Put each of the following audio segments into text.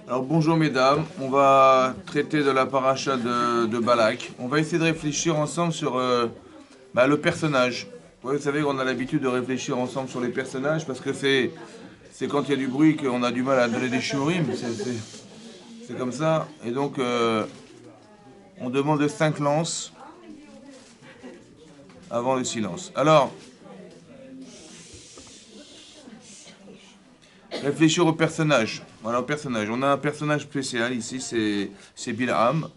Alors bonjour mesdames, on va traiter de la paracha de Balak. On va essayer de réfléchir ensemble sur le personnage. Ouais, vous savez qu'on a l'habitude de réfléchir ensemble sur les personnages parce que c'est quand il y a du bruit qu'on a du mal à donner des shiurim. C'est comme ça. Et donc on demande 5 lances avant le silence. Alors, réfléchir au personnage. Voilà, au personnage. On a un personnage spécial ici, c'est Bilham.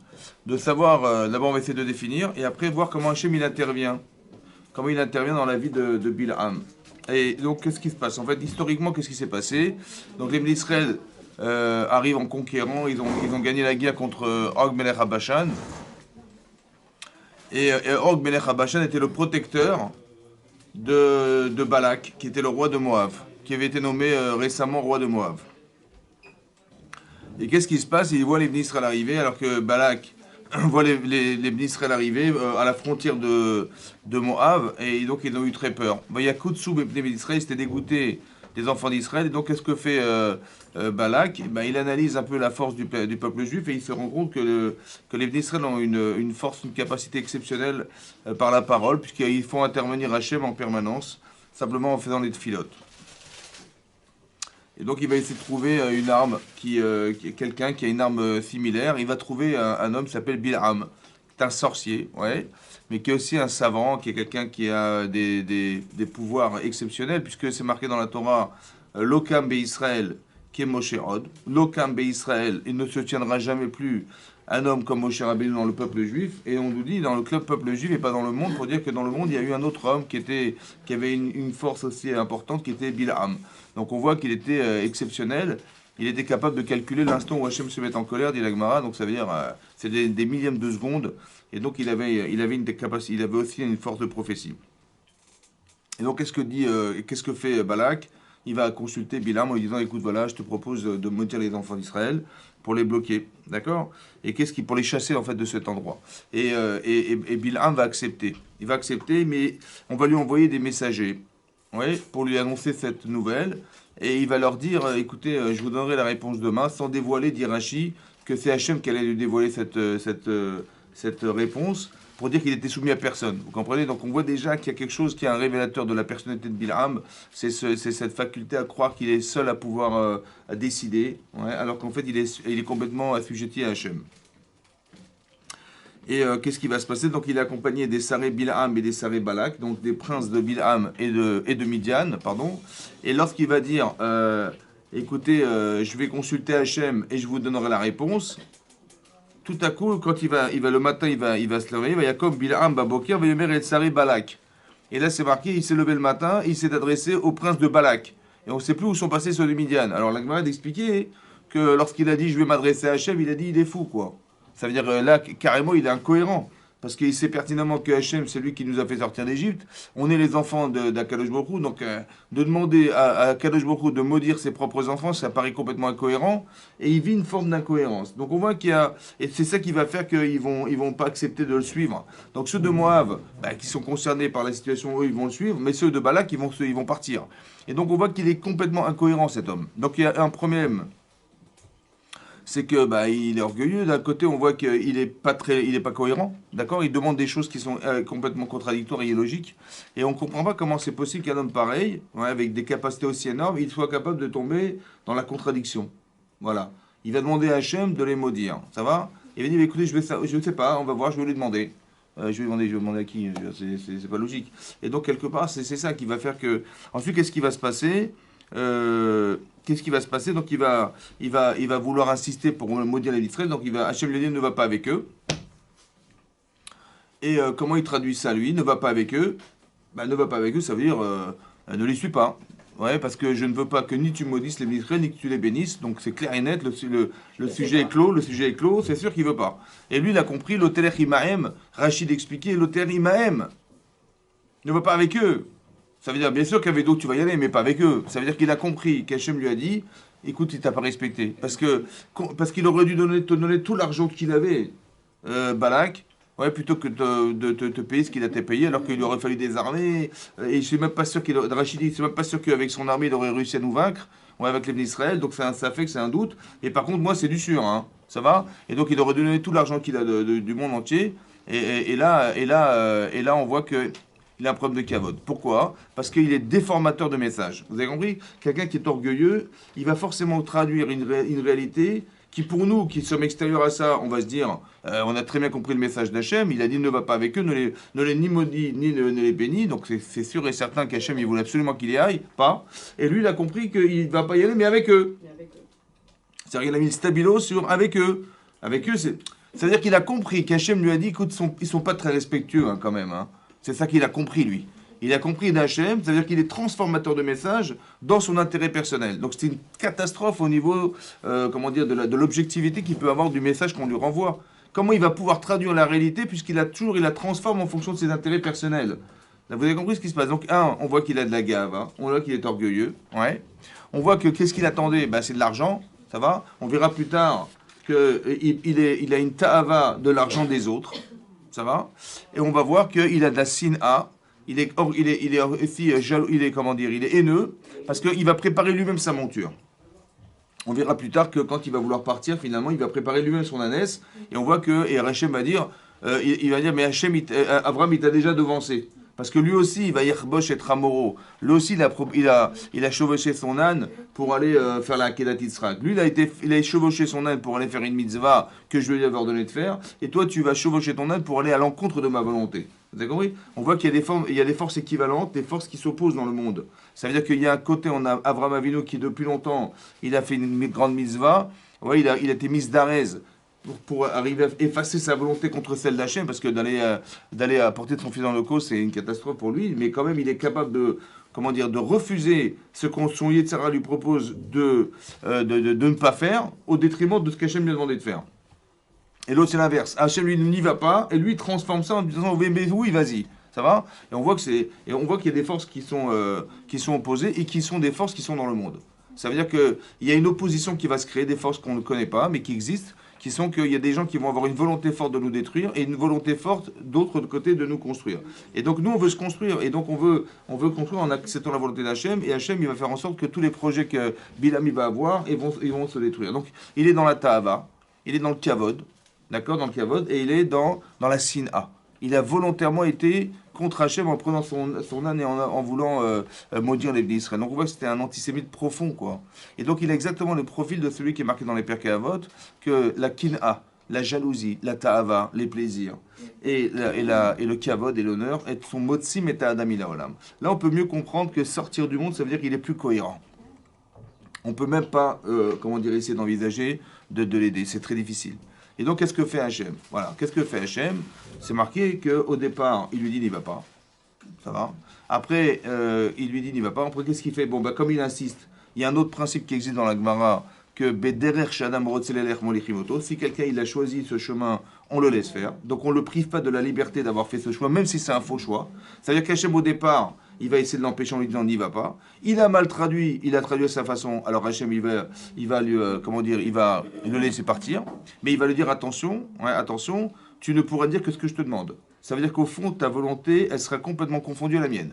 De savoir, d'abord on va essayer de définir, et après voir comment Hachem il intervient. Comment il intervient dans la vie de Bilham. Et donc qu'est-ce qui se passe? En fait, historiquement, qu'est-ce qui s'est passé? Donc les d'Israël arrivent en conquérant, ils ont gagné la guerre contre Og Melech HaBashan. Et Og Melech HaBashan était le protecteur de Balak, qui était le roi de Moab, qui avait été nommé récemment roi de Moab. Et qu'est-ce qui se passe? Il voit les Israël arriver, alors que Balak voit les Israël arriver à la frontière de Moab, et donc ils ont eu très peur. Yakutsu, les Israël, c'était dégoûté des enfants d'Israël, et donc qu'est-ce que fait Balak? Il analyse un peu la force du peuple juif, et il se rend compte que les Israël ont une force, une capacité exceptionnelle par la parole, puisqu'ils font intervenir Hachem en permanence, simplement en faisant les tfilotes. Et donc il va essayer de trouver une arme, quelqu'un qui a une arme similaire. Il va trouver un homme qui s'appelle Bilham, qui est un sorcier, ouais, mais qui est aussi un savant, qui est quelqu'un qui a des pouvoirs exceptionnels, puisque c'est marqué dans la Torah, Lokam Israël, qui est Moshe Od. Lokam Israël, il ne se tiendra jamais plus un homme comme Moshe Rabbeinu dans le peuple juif. Et on nous dit dans le club peuple juif et pas dans le monde, pour dire que dans le monde, il y a eu un autre homme qui avait une force aussi importante, qui était Bilham. Donc on voit qu'il était exceptionnel. Il était capable de calculer l'instant où Hachem se met en colère, dit la Gemara. Donc ça veut dire c'est des millièmes de seconde. Et donc il avait il avait aussi une force de prophétie. Et donc qu'est-ce que fait Balak? Il va consulter Bilam en lui disant, écoute, voilà, je te propose de maudire les enfants d'Israël pour les bloquer, d'accord? Et pour les chasser en fait de cet endroit. Et Bilam va accepter. Il va accepter, mais on va lui envoyer des messagers, ouais, pour lui annoncer cette nouvelle. Et il va leur dire, écoutez, je vous donnerai la réponse demain, sans dévoiler, dit Rashi, que c'est Hachem qui allait lui dévoiler cette réponse, pour dire qu'il était soumis à personne. Vous comprenez? Donc on voit déjà qu'il y a quelque chose qui est un révélateur de la personnalité de Bilham, c'est cette faculté à croire qu'il est seul à pouvoir à décider, ouais, alors qu'en fait il est complètement assujetti à Hachem. Et qu'est-ce qui va se passer? Donc il est accompagné des Saré Bilham et des Saré Balak, donc des princes de Bilham et de Midian, pardon. Et lorsqu'il va dire, écoutez, je vais consulter Hachem et je vous donnerai la réponse, tout à coup, quand le matin, il va se lever, il va Yaakov Bilham Babokir, va Yomer et Saré Balak. Et là c'est marqué, il s'est levé le matin, il s'est adressé au prince de Balak. Et on ne sait plus où sont passés ceux de Midian. Alors la Gemara d'expliquer que lorsqu'il a dit je vais m'adresser à Hachem, il a dit il est fou quoi. Ça veut dire là, carrément, il est incohérent. Parce qu'il sait pertinemment que Hachem, c'est lui qui nous a fait sortir d'Égypte. On est les enfants d'Akadosh Baruch Hu, donc de demander à Akadosh Baruch Hu de maudire ses propres enfants, ça paraît complètement incohérent. Et il vit une forme d'incohérence. Donc on voit qu'il y a... Et c'est ça qui va faire qu'ils vont pas accepter de le suivre. Donc ceux de Moab, qui sont concernés par la situation, eux, ils vont le suivre. Mais ceux de Balak, ils vont partir. Et donc on voit qu'il est complètement incohérent, cet homme. Donc il y a un problème, c'est que il est orgueilleux. D'un côté, on voit qu'il est pas cohérent, d'accord? Il demande des choses qui sont complètement contradictoires et illogiques, et on comprend pas comment c'est possible qu'un homme pareil, ouais, avec des capacités aussi énormes, il soit capable de tomber dans la contradiction. Voilà. Il va demander à Hachem de les maudire. Ça va? Il va dire, écoutez, je ne sais pas, on va voir, je vais lui demander. Je vais demander à qui? C'est pas logique. Et donc quelque part, c'est ça qui va faire que. Ensuite, qu'est-ce qui va se passer? Qu'est-ce qui va se passer? Donc il va vouloir insister pour maudire les Israël. Donc Hachem lui dit ne va pas avec eux. Et comment il traduit ça lui? Ne va pas avec eux. Ne va pas avec eux, ça veut dire ne les suis pas. Ouais, parce que je ne veux pas que ni tu maudisses les Israël, ni que tu les bénisses. Donc c'est clair et net, le sujet est clos, c'est sûr qu'il veut pas. Et lui, il a compris, l'Oteler Imahem, Rachid expliquait, l'Oteler Imahem ne va pas avec eux. Ça veut dire, bien sûr qu'avec d'autres tu vas y aller, mais pas avec eux. Ça veut dire qu'il a compris qu'Hachem lui a dit, écoute, il t'a pas respecté. Parce qu'il aurait dû te donner tout l'argent qu'il avait, Balak, ouais, plutôt que de te payer ce qu'il a été payé, alors qu'il lui aurait fallu des armées. Et je suis même pas sûr Rachid dit, c'est même pas sûr qu'avec son armée, il aurait réussi à nous vaincre. ouais, avec les d'Israël, donc ça fait que c'est un doute. Et par contre, moi, c'est du sûr, hein, ça va? Et donc, il aurait donné tout l'argent qu'il a du monde entier. Et là, on voit que il a un problème de cavode. Pourquoi? Parce qu'il est déformateur de messages. Vous avez compris? Quelqu'un qui est orgueilleux, il va forcément traduire une réalité qui, pour nous, qui sommes extérieurs à ça, on va se dire, on a très bien compris le message d'Hachem, il a dit ne va pas avec eux, ne les ni maudit, ni ne les bénit, donc c'est sûr et certain qu'Hachem, il voulait absolument qu'il y aille, pas. Et lui, il a compris qu'il ne va pas y aller, mais avec eux. C'est-à-dire qu'il a mis le stabilo sur avec eux. Avec eux, c'est-à-dire qu'il a compris qu'Hachem lui a dit, écoute, ils sont pas très respectueux hein, quand même, hein. C'est ça qu'il a compris, lui. Il a compris d'Hachem, c'est-à-dire qu'il est transformateur de messages dans son intérêt personnel. Donc c'est une catastrophe au niveau, comment dire, de l'objectivité qu'il peut avoir du message qu'on lui renvoie. Comment il va pouvoir traduire la réalité puisqu'il la transforme en fonction de ses intérêts personnels. Là, vous avez compris ce qui se passe. Donc on voit qu'il a de la gave, hein. On voit qu'il est orgueilleux, ouais. On voit que qu'est-ce qu'il attendait? C'est de l'argent, ça va. On verra plus tard qu'il a une ta'ava de l'argent des autres. Ça va? Et on va voir qu'il a de la sin'a. Il est aussi jaloux, comment dire, il est haineux parce qu'il va préparer lui-même sa monture. On verra plus tard que quand il va vouloir partir, finalement, il va préparer lui-même son ânesse. Et on voit que et Hachem va dire, il va dire, mais Abraham, il t'a déjà devancé. Parce que lui aussi, il va Yerbosh et Tramoro. Lui aussi, il a chevauché son âne pour aller faire la Kedat Yitzhak. Lui, il a chevauché son âne pour aller faire une mitzvah que je lui avais ordonné de faire. Et toi, tu vas chevaucher ton âne pour aller à l'encontre de ma volonté. Vous avez compris? On voit qu'il y a des forces équivalentes, des forces qui s'opposent dans le monde. Ça veut dire qu'il y a un côté, on a Abraham Avinu qui, depuis longtemps, il a fait une grande mitzvah. Ouais, il a été mis d'Arez pour arriver à effacer sa volonté contre celle d'Hachem, parce que d'aller apporter son fils dans le cause, c'est une catastrophe pour lui, mais quand même, il est capable de refuser ce qu'on son Yetzara lui propose de ne pas faire, au détriment de ce qu'Hachem lui a demandé de faire. Et l'autre, c'est l'inverse. Hachem, lui, n'y va pas, et lui, il transforme ça en disant, mais oui, vas-y. Ça va? Et on voit qu'il y a des forces qui sont opposées, et qui sont des forces qui sont dans le monde. Ça veut dire qu'il y a une opposition qui va se créer, des forces qu'on ne connaît pas, mais qui existent, qui sont qu'il y a des gens qui vont avoir une volonté forte de nous détruire et une volonté forte d'autre côté de nous construire. Et donc nous on veut se construire et donc on veut construire en acceptant la volonté d'Hachem et Hachem il va faire en sorte que tous les projets que Bilam va avoir ils vont se détruire. Donc il est dans la Ta'ava, il est dans le Kavod, d'accord, dans le Kavod et il est dans la Sin'a. Il a volontairement été contre Hachem en prenant son âne et en voulant maudire les d'Israël. Donc on voit que c'était un antisémite profond, quoi. Et donc il a exactement le profil de celui qui est marqué dans les Pirkei Avot, que la kin'a, la jalousie, la ta'ava, les plaisirs, et le kavod et l'honneur sont motsim et ta'adam ila olam. Là on peut mieux comprendre que sortir du monde, ça veut dire qu'il est plus cohérent. On peut même pas, essayer d'envisager de l'aider, c'est très difficile. Et donc, qu'est-ce que fait Hachem? Voilà, qu'est-ce que fait Hachem? C'est marqué qu'au départ, il lui dit n'y va pas. Ça va. Après, il lui dit n'y va pas. Après, qu'est-ce qu'il fait? Bon, comme il insiste, il y a un autre principe qui existe dans la Gemara, que Bederer Shadam Rotzelelech Molichimoto. Si quelqu'un il a choisi ce chemin, on le laisse faire. Donc, on ne le prive pas de la liberté d'avoir fait ce choix, même si c'est un faux choix. Ça veut dire qu'Hachem, au départ, il va essayer de l'empêcher en lui disant n'y va pas. Il a mal traduit, il a traduit à sa façon. Alors Hachem, il va lui, il va le laisser partir. Mais il va lui dire attention, attention, tu ne pourras dire que ce que je te demande. Ça veut dire qu'au fond, ta volonté, elle sera complètement confondue à la mienne.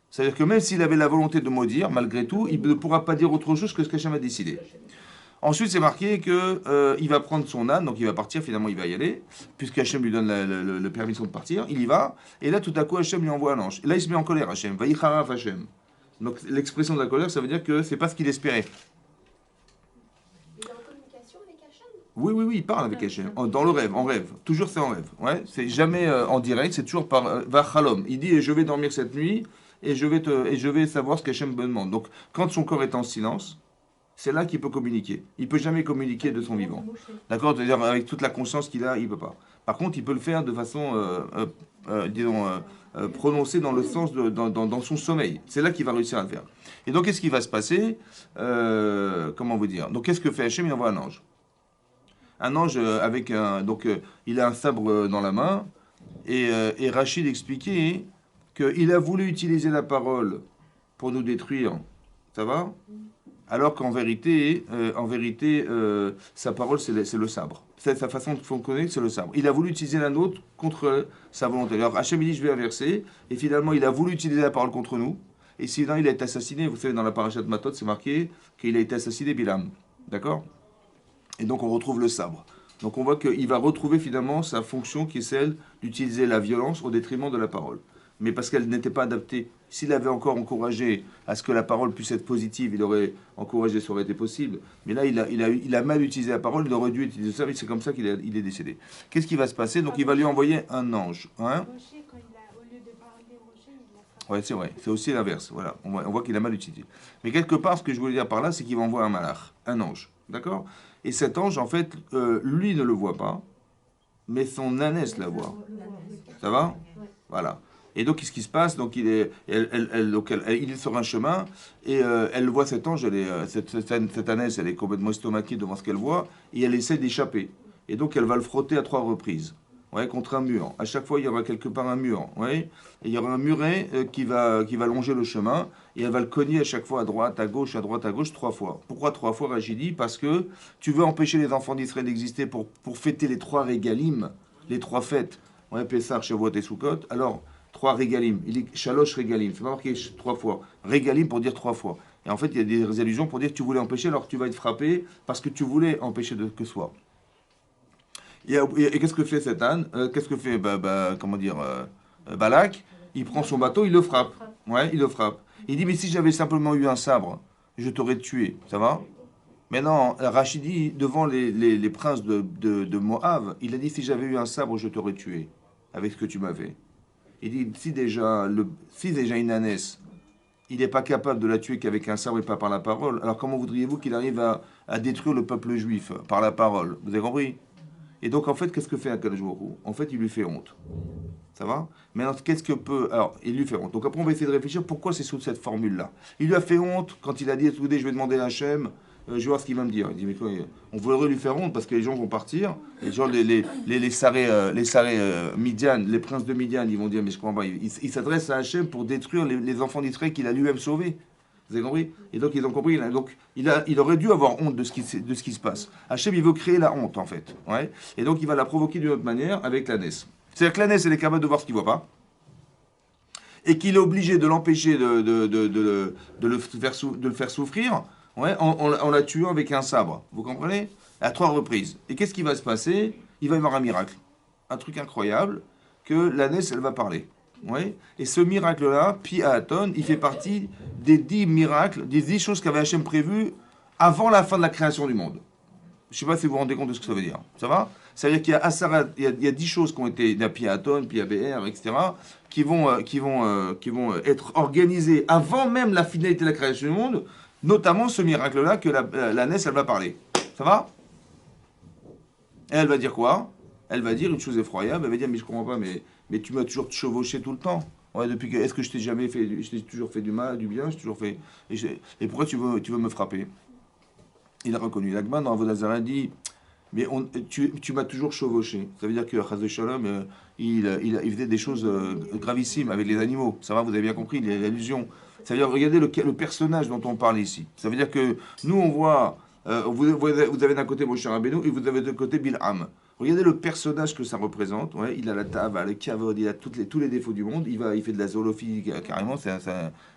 C'est-à-dire que même s'il avait la volonté de maudire, malgré tout, il ne pourra pas dire autre chose que ce qu'Hachem a décidé. Ensuite, c'est marqué qu'il va prendre son âne, donc il va partir, finalement il va y aller, puisque Hachem lui donne le permission de partir, il y va, et là tout à coup Hachem lui envoie un ange. Et là il se met en colère, Hachem, Vaïcharaf Hachem. Donc l'expression de la colère, ça veut dire que c'est pas ce qu'il espérait. Il est en communication avec Hachem? Oui, il parle avec Hachem, dans le rêve, en rêve. Toujours c'est en rêve. Ouais, c'est jamais en direct, c'est toujours par Vachalom. Il dit je vais dormir cette nuit et je vais savoir ce qu'Hachem me demande. Donc quand son corps est en silence, c'est là qu'il peut communiquer. Il ne peut jamais communiquer de son vivant. D'accord? C'est-à-dire avec toute la conscience qu'il a, il ne peut pas. Par contre, il peut le faire de façon, prononcée dans le sens dans son sommeil. C'est là qu'il va réussir à le faire. Et donc, qu'est-ce qui va se passer? Comment vous dire? Donc, qu'est-ce que fait Hachem? Il envoie un ange. Un ange avec un... Donc, il a un sabre dans la main. Et Rachid expliquait qu'il a voulu utiliser la parole pour nous détruire. Ça va? Alors qu'en vérité, sa parole, c'est le sabre. C'est sa façon de fonctionner, c'est le sabre. Il a voulu utiliser la nôtre contre sa volonté. Alors Hachem dit, je vais inverser. Et finalement, il a voulu utiliser la parole contre nous. Et sinon, il a été assassiné. Vous savez, dans la parashat Matot, c'est marqué qu'il a été assassiné, Bilam. D'accord? Et donc, on retrouve le sabre. Donc, on voit qu'il va retrouver finalement sa fonction qui est celle d'utiliser la violence au détriment de la parole. Mais parce qu'elle n'était pas adaptée. S'il avait encore encouragé à ce que la parole puisse être positive, il aurait encouragé, ça aurait été possible. Mais là, il a mal utilisé la parole, il aurait dû utiliser ça, et c'est comme ça il est décédé. Qu'est-ce qui va se passer? Donc, il va lui envoyer un ange. Hein? Rocher, quand au lieu de parler Rocher, il l'a frappé. Ouais, c'est vrai. C'est aussi l'inverse. Voilà. On voit qu'il a mal utilisé. Mais quelque part, ce que je voulais dire par là, c'est qu'il va envoyer un malach, un ange. D'accord? Et cet ange, en fait, lui ne le voit pas, mais son ânesse la voit. Ça va? Voilà. Et donc, qu'est-ce qui se passe? Donc, il est sur un chemin et elle voit cet ange, cette ânesse, elle est complètement estomaquée devant ce qu'elle voit et elle essaie d'échapper. Et donc, elle va le frotter à 3 reprises, ouais, contre un mur. À chaque fois, il y aura quelque part un mur, ouais, et il y aura un muret qui va longer le chemin et elle va le cogner à chaque fois à droite, à gauche, 3 fois. Pourquoi 3 fois, Rachidi? Parce que tu veux empêcher les enfants d'Israël d'exister pour fêter les 3 régalim, les 3 fêtes, ouais, Pessah, Shavuot et Sukkot. Alors, 3 régalim, il est Shalosh régalim, c'est pas marqué 3 fois. Régalim pour dire 3 fois. Et en fait, il y a des allusions pour dire que tu voulais empêcher, alors tu vas être frappé parce que tu voulais empêcher que soit. Et qu'est-ce que fait cet âne? Qu'est-ce que fait, Balak? Il prend son bateau, il le frappe. Ouais, il le frappe. Il dit, mais si j'avais simplement eu un sabre, je t'aurais tué. Ça va? Mais non, Rachidi, devant les princes de Moab, il a dit, si j'avais eu un sabre, je t'aurais tué avec ce que tu m'avais. Il dit, si déjà une ânesse, il n'est pas capable de la tuer qu'avec un sabre et pas par la parole, alors comment voudriez-vous qu'il arrive à détruire le peuple juif par la parole? Vous avez compris? Et donc, en fait, qu'est-ce que fait Akadosh Baruch Hu? En fait, il lui fait honte. Ça va? Maintenant, qu'est-ce que peut... Alors, il lui fait honte. Donc après, on va essayer de réfléchir pourquoi c'est sous cette formule-là. Il lui a fait honte quand il a dit, écoutez, je vais demander à Hachem, je vais voir ce qu'il va me dire. Il dit, mais quoi, on voudrait lui faire honte parce que les gens vont partir. Les gens, les sarés Midian, les princes de Midian, ils vont dire, mais je comprends pas. Il s'adresse à Hachem pour détruire les enfants d'Israël qu'il a lui-même sauvés. Vous avez compris? Et donc, ils ont compris. Donc, il aurait dû avoir honte de ce qui se passe. Hachem, il veut créer la honte, en fait. Ouais. Et donc, il va la provoquer d'une autre manière avec l'ânesse. C'est-à-dire que l'ânesse, elle est capable de voir ce qu'il ne voit pas. Et qu'il est obligé de l'empêcher de le faire souffrir, ouais, en la tuant avec un sabre. Vous comprenez? À 3 reprises. Et qu'est-ce qui va se passer? Il va y avoir un miracle. Un truc incroyable, que l'ânesse, elle va parler. Ouais. Et ce miracle-là, Pi Haaton, il fait partie des 10 miracles, des 10 choses qu'avait Hachem prévues avant la fin de la création du monde. Je ne sais pas si vous vous rendez compte de ce que ça veut dire. Ça va? Ça veut dire qu'il y a Assarat, il y a 10 choses qui ont été, Pi Haaton, Pi BR, etc., qui vont être organisées avant même la finalité de la création du monde, notamment ce miracle-là que l'ânesse, elle va parler. Ça va? Et elle va dire quoi? Elle va dire une chose effroyable, elle va dire, mais je comprends pas, mais tu m'as toujours chevauché tout le temps. Ouais, depuis que, est-ce que je t'ai jamais fait, je t'ai toujours fait du mal, du bien, je t'ai toujours fait, et pourquoi tu veux me frapper? Il a reconnu. L'Agman dans Avodazara dit, mais tu m'as toujours chevauché. Ça veut dire que Chazé Shalom, il faisait des choses gravissimes avec les animaux. Ça va, vous avez bien compris, l'allusion. Ça veut dire, regardez le personnage dont on parle ici. Ça veut dire que nous, on voit, vous avez d'un côté Moshe Rabbeinu et vous avez de côté Bilham. Regardez le personnage que ça représente. Ouais, il a la tava, le kavod, il a tous les défauts du monde. Il fait de la zoolophie carrément. C'est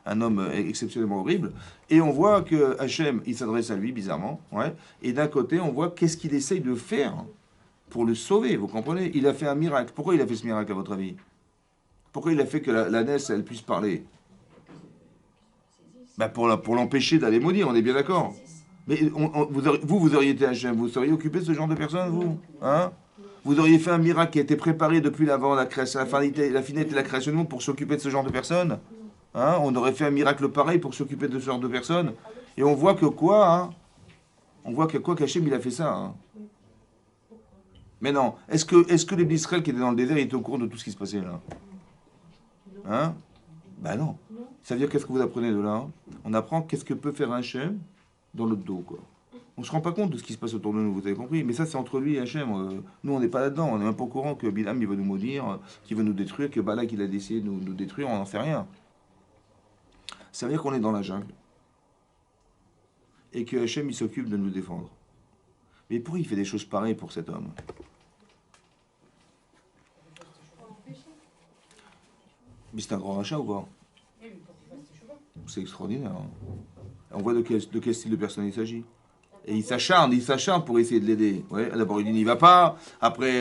un homme exceptionnellement horrible. Et on voit que Hachem, il s'adresse à lui bizarrement. Ouais. Et d'un côté, on voit qu'est-ce qu'il essaye de faire pour le sauver. Vous comprenez? Il a fait un miracle. Pourquoi il a fait ce miracle à votre avis? Pourquoi il a fait que la naisse, elle puisse parler? Bah pour l'empêcher d'aller maudire. On est bien d'accord? Mais vous auriez été Hachem, vous seriez occupé de ce genre de personne, vous? Hein? Vous auriez fait un miracle qui a été préparé depuis l'avant la finalité de la création du monde pour s'occuper de ce genre de personnes? Hein? On aurait fait un miracle pareil pour s'occuper de ce genre de personnes? Et on voit que quoi, hein? On voit que quoi qu'Hachem, il a fait ça, hein? Mais non, est-ce que les Israël qui étaient dans le désert étaient au courant de tout ce qui se passait là? Hein? Ben non. Ça veut dire qu'est-ce que vous apprenez de là? Hein? On apprend qu'est-ce que peut faire Hachem dans le dos, quoi. On se rend pas compte de ce qui se passe autour de nous, vous avez compris. Mais ça, c'est entre lui et Hachem. Nous, on n'est pas là-dedans. On n'est même pas au courant que Bilam, il veut nous maudire, qu'il veut nous détruire, que Balak, il a décidé de nous détruire. On n'en sait rien. Ça veut dire qu'on est dans la jungle. Et que Hachem, il s'occupe de nous défendre. Mais pourquoi il fait des choses pareilles pour cet homme? Mais c'est un grand rachat ou quoi? C'est extraordinaire. Hein. On voit de quel style de personne il s'agit. Et il s'acharne pour essayer de l'aider. Ouais, d'abord il n'y va pas, après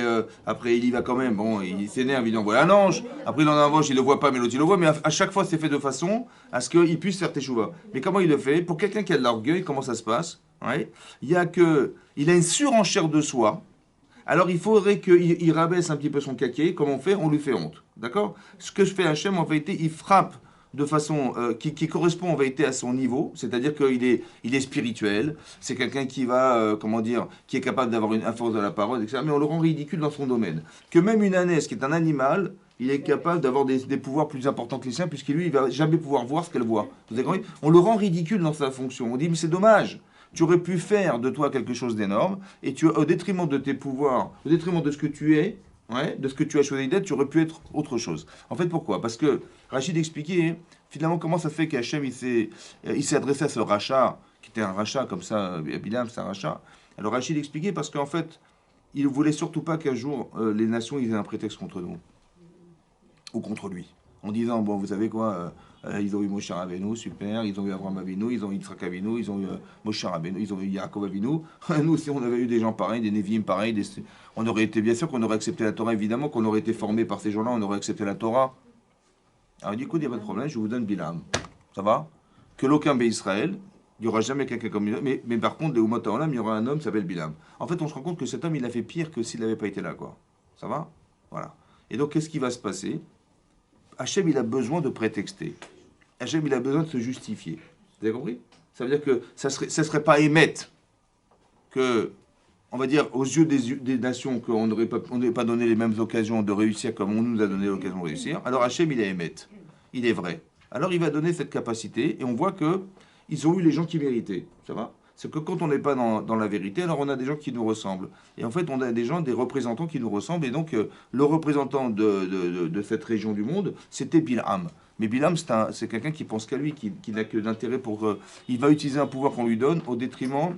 il y va quand même, bon, il s'énerve, il envoie un ange, après il en envoie, il le voit pas, mais l'autre il le voit, mais à chaque fois c'est fait de façon à ce qu'il puisse faire teshuva. Mais comment il le fait? Pour quelqu'un qui a de l'orgueil, comment ça se passe? Ouais, il a une surenchère de soi, alors il faudrait qu'il rabaisse un petit peu son caquet, comment on fait? On lui fait honte. D'accord? Ce que je fais Hachem, en vérité, il frappe de façon qui correspond en vérité à son niveau, c'est-à-dire qu'il est spirituel, c'est quelqu'un qui va, comment dire, qui est capable d'avoir une force de la parole, etc. Mais on le rend ridicule dans son domaine. Que même une ânesse, qui est un animal, il est capable d'avoir des pouvoirs plus importants que les siens, puisque lui, il va jamais pouvoir voir ce qu'elle voit. Vous avez compris? On le rend ridicule dans sa fonction. On dit, mais c'est dommage. Tu aurais pu faire de toi quelque chose d'énorme, et au détriment de tes pouvoirs, au détriment de ce que tu es, ouais, de ce que tu as choisi d'être, tu aurais pu être autre chose. En fait, pourquoi? Parce que Rachid expliquait, finalement, comment ça fait qu'Hachem, il s'est adressé à ce rachat, qui était un rachat comme ça, Bilam, c'est un rachat. Alors Rachid expliquait parce qu'en fait, il ne voulait surtout pas qu'un jour, les nations ils aient un prétexte contre nous, ou contre lui. En disant, bon, vous savez quoi, ils ont eu Moshe Rabbeinu, super, ils ont eu Abraham Avinu, ils ont eu Yitzhak Avinu, ils ont eu Moshe Rabbeinu, ils ont eu Yaakov Avinu. Nous, si on avait eu des gens pareils, des Nevi'im pareils, on aurait été, bien sûr qu'on aurait accepté la Torah, évidemment, qu'on aurait été formé par ces gens-là, on aurait accepté la Torah. Alors il dit, écoute, il n'y a pas de problème, je vous donne Bilam. Ça va? Que l'aucun bé Israël, il n'y aura jamais quelqu'un comme lui. Mais par contre, les Umot HaOlam, il y aura un homme qui s'appelle Bilam. En fait, on se rend compte que cet homme, il a fait pire que s'il n'avait pas été là, quoi. Ça va? Voilà. Et donc, qu'est-ce qui va se passer? Hachem, il a besoin de prétexter. Hachem, il a besoin de se justifier. Vous avez compris? Ça veut dire que ça serait pas émettre que, on va dire, aux yeux des nations, qu'on n'aurait pas donné les mêmes occasions de réussir comme on nous a donné l'occasion de réussir. Alors Hachem, il est émettre. Il est vrai. Alors il va donner cette capacité et on voit que ils ont eu les gens qui méritaient. Ça va? C'est que quand on n'est pas dans la vérité, alors on a des gens qui nous ressemblent. Et en fait, on a des gens, des représentants qui nous ressemblent. Et donc, le représentant de cette région du monde, c'était Bilham. Mais Bilham, c'est quelqu'un qui pense qu'à lui, qui n'a que d'intérêt pour... il va utiliser un pouvoir qu'on lui donne au détriment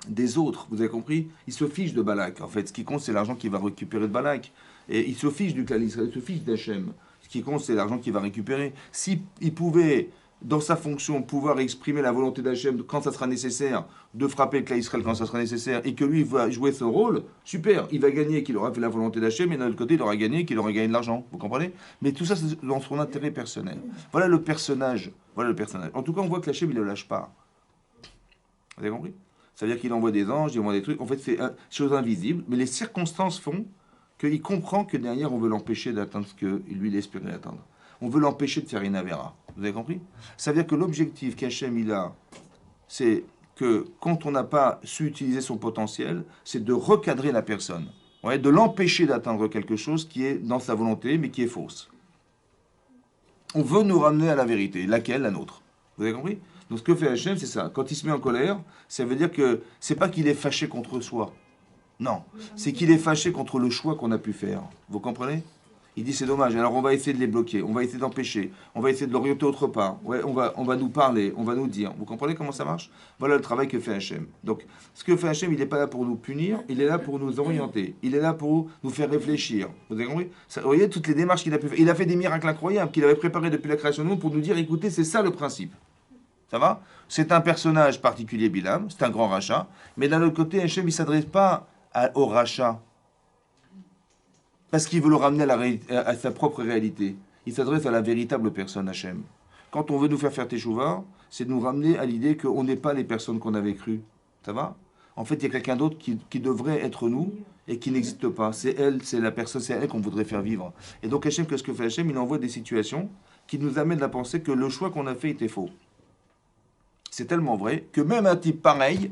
des autres. Vous avez compris? Il se fiche de Balak. En fait, ce qui compte, c'est l'argent qu'il va récupérer de Balak. Et il se fiche du clan Israël, il se fiche d'Hachem. Ce qui compte, c'est l'argent qu'il va récupérer. S'il pouvait, dans sa fonction, pouvoir exprimer la volonté d'Hachem quand ça sera nécessaire, de frapper le clan Israël quand ça sera nécessaire, et que lui va jouer ce rôle, super, il va gagner qu'il aura fait la volonté d'Hachem, et d'un autre côté, il aura gagné qu'il aura gagné de l'argent. Vous comprenez? Mais tout ça, c'est dans son intérêt personnel. Voilà le personnage. Voilà le personnage. En tout cas, on voit que l'Hachem, il ne le lâche pas. Vous avez compris? Ça veut dire qu'il envoie des anges, il envoie des trucs. En fait, c'est une chose invisible, mais les circonstances font qu'il comprend que derrière, on veut l'empêcher d'atteindre ce que lui, il espérait atteindre. On veut l'empêcher de faire une avéra. Vous avez compris? Ça veut dire que l'objectif qu'Hachem il a, c'est que quand on n'a pas su utiliser son potentiel, c'est de recadrer la personne. Ouais, de l'empêcher d'atteindre quelque chose qui est dans sa volonté, mais qui est fausse. On veut nous ramener à la vérité. Laquelle? La nôtre. Vous avez compris? Donc ce que fait Hachem, c'est ça. Quand il se met en colère, ça veut dire que c'est pas qu'il est fâché contre soi. Non, c'est qu'il est fâché contre le choix qu'on a pu faire. Vous comprenez? Il dit c'est dommage, alors on va essayer de les bloquer, on va essayer d'empêcher, on va essayer de l'orienter autre part. Ouais, on va nous parler, on va nous dire. Vous comprenez comment ça marche? Voilà le travail que fait Hachem. Donc, ce que fait Hachem, il n'est pas là pour nous punir, il est là pour nous orienter, il est là pour nous faire réfléchir. Vous avez compris? Vous voyez toutes les démarches qu'il a pu faire. Il a fait des miracles incroyables qu'il avait préparés depuis la création du monde pour nous dire écoutez, c'est ça le principe. Ça va? C'est un personnage particulier, Bilam, c'est un grand rachat, mais d'un autre côté, Hachem, il ne s'adresse pas au rachat parce qu'il veut le ramener à sa propre réalité. Il s'adresse à la véritable personne, Hachem. Quand on veut nous faire teshuva, c'est de nous ramener à l'idée qu'on n'est pas les personnes qu'on avait crues. Ça va? En fait, il y a quelqu'un d'autre qui devrait être nous et qui n'existe pas. C'est elle, c'est la personne, c'est elle qu'on voudrait faire vivre. Et donc Hachem, qu'est-ce que fait Hachem? Il envoie des situations qui nous amènent à penser que le choix qu'on a fait était faux. C'est tellement vrai que même un type pareil,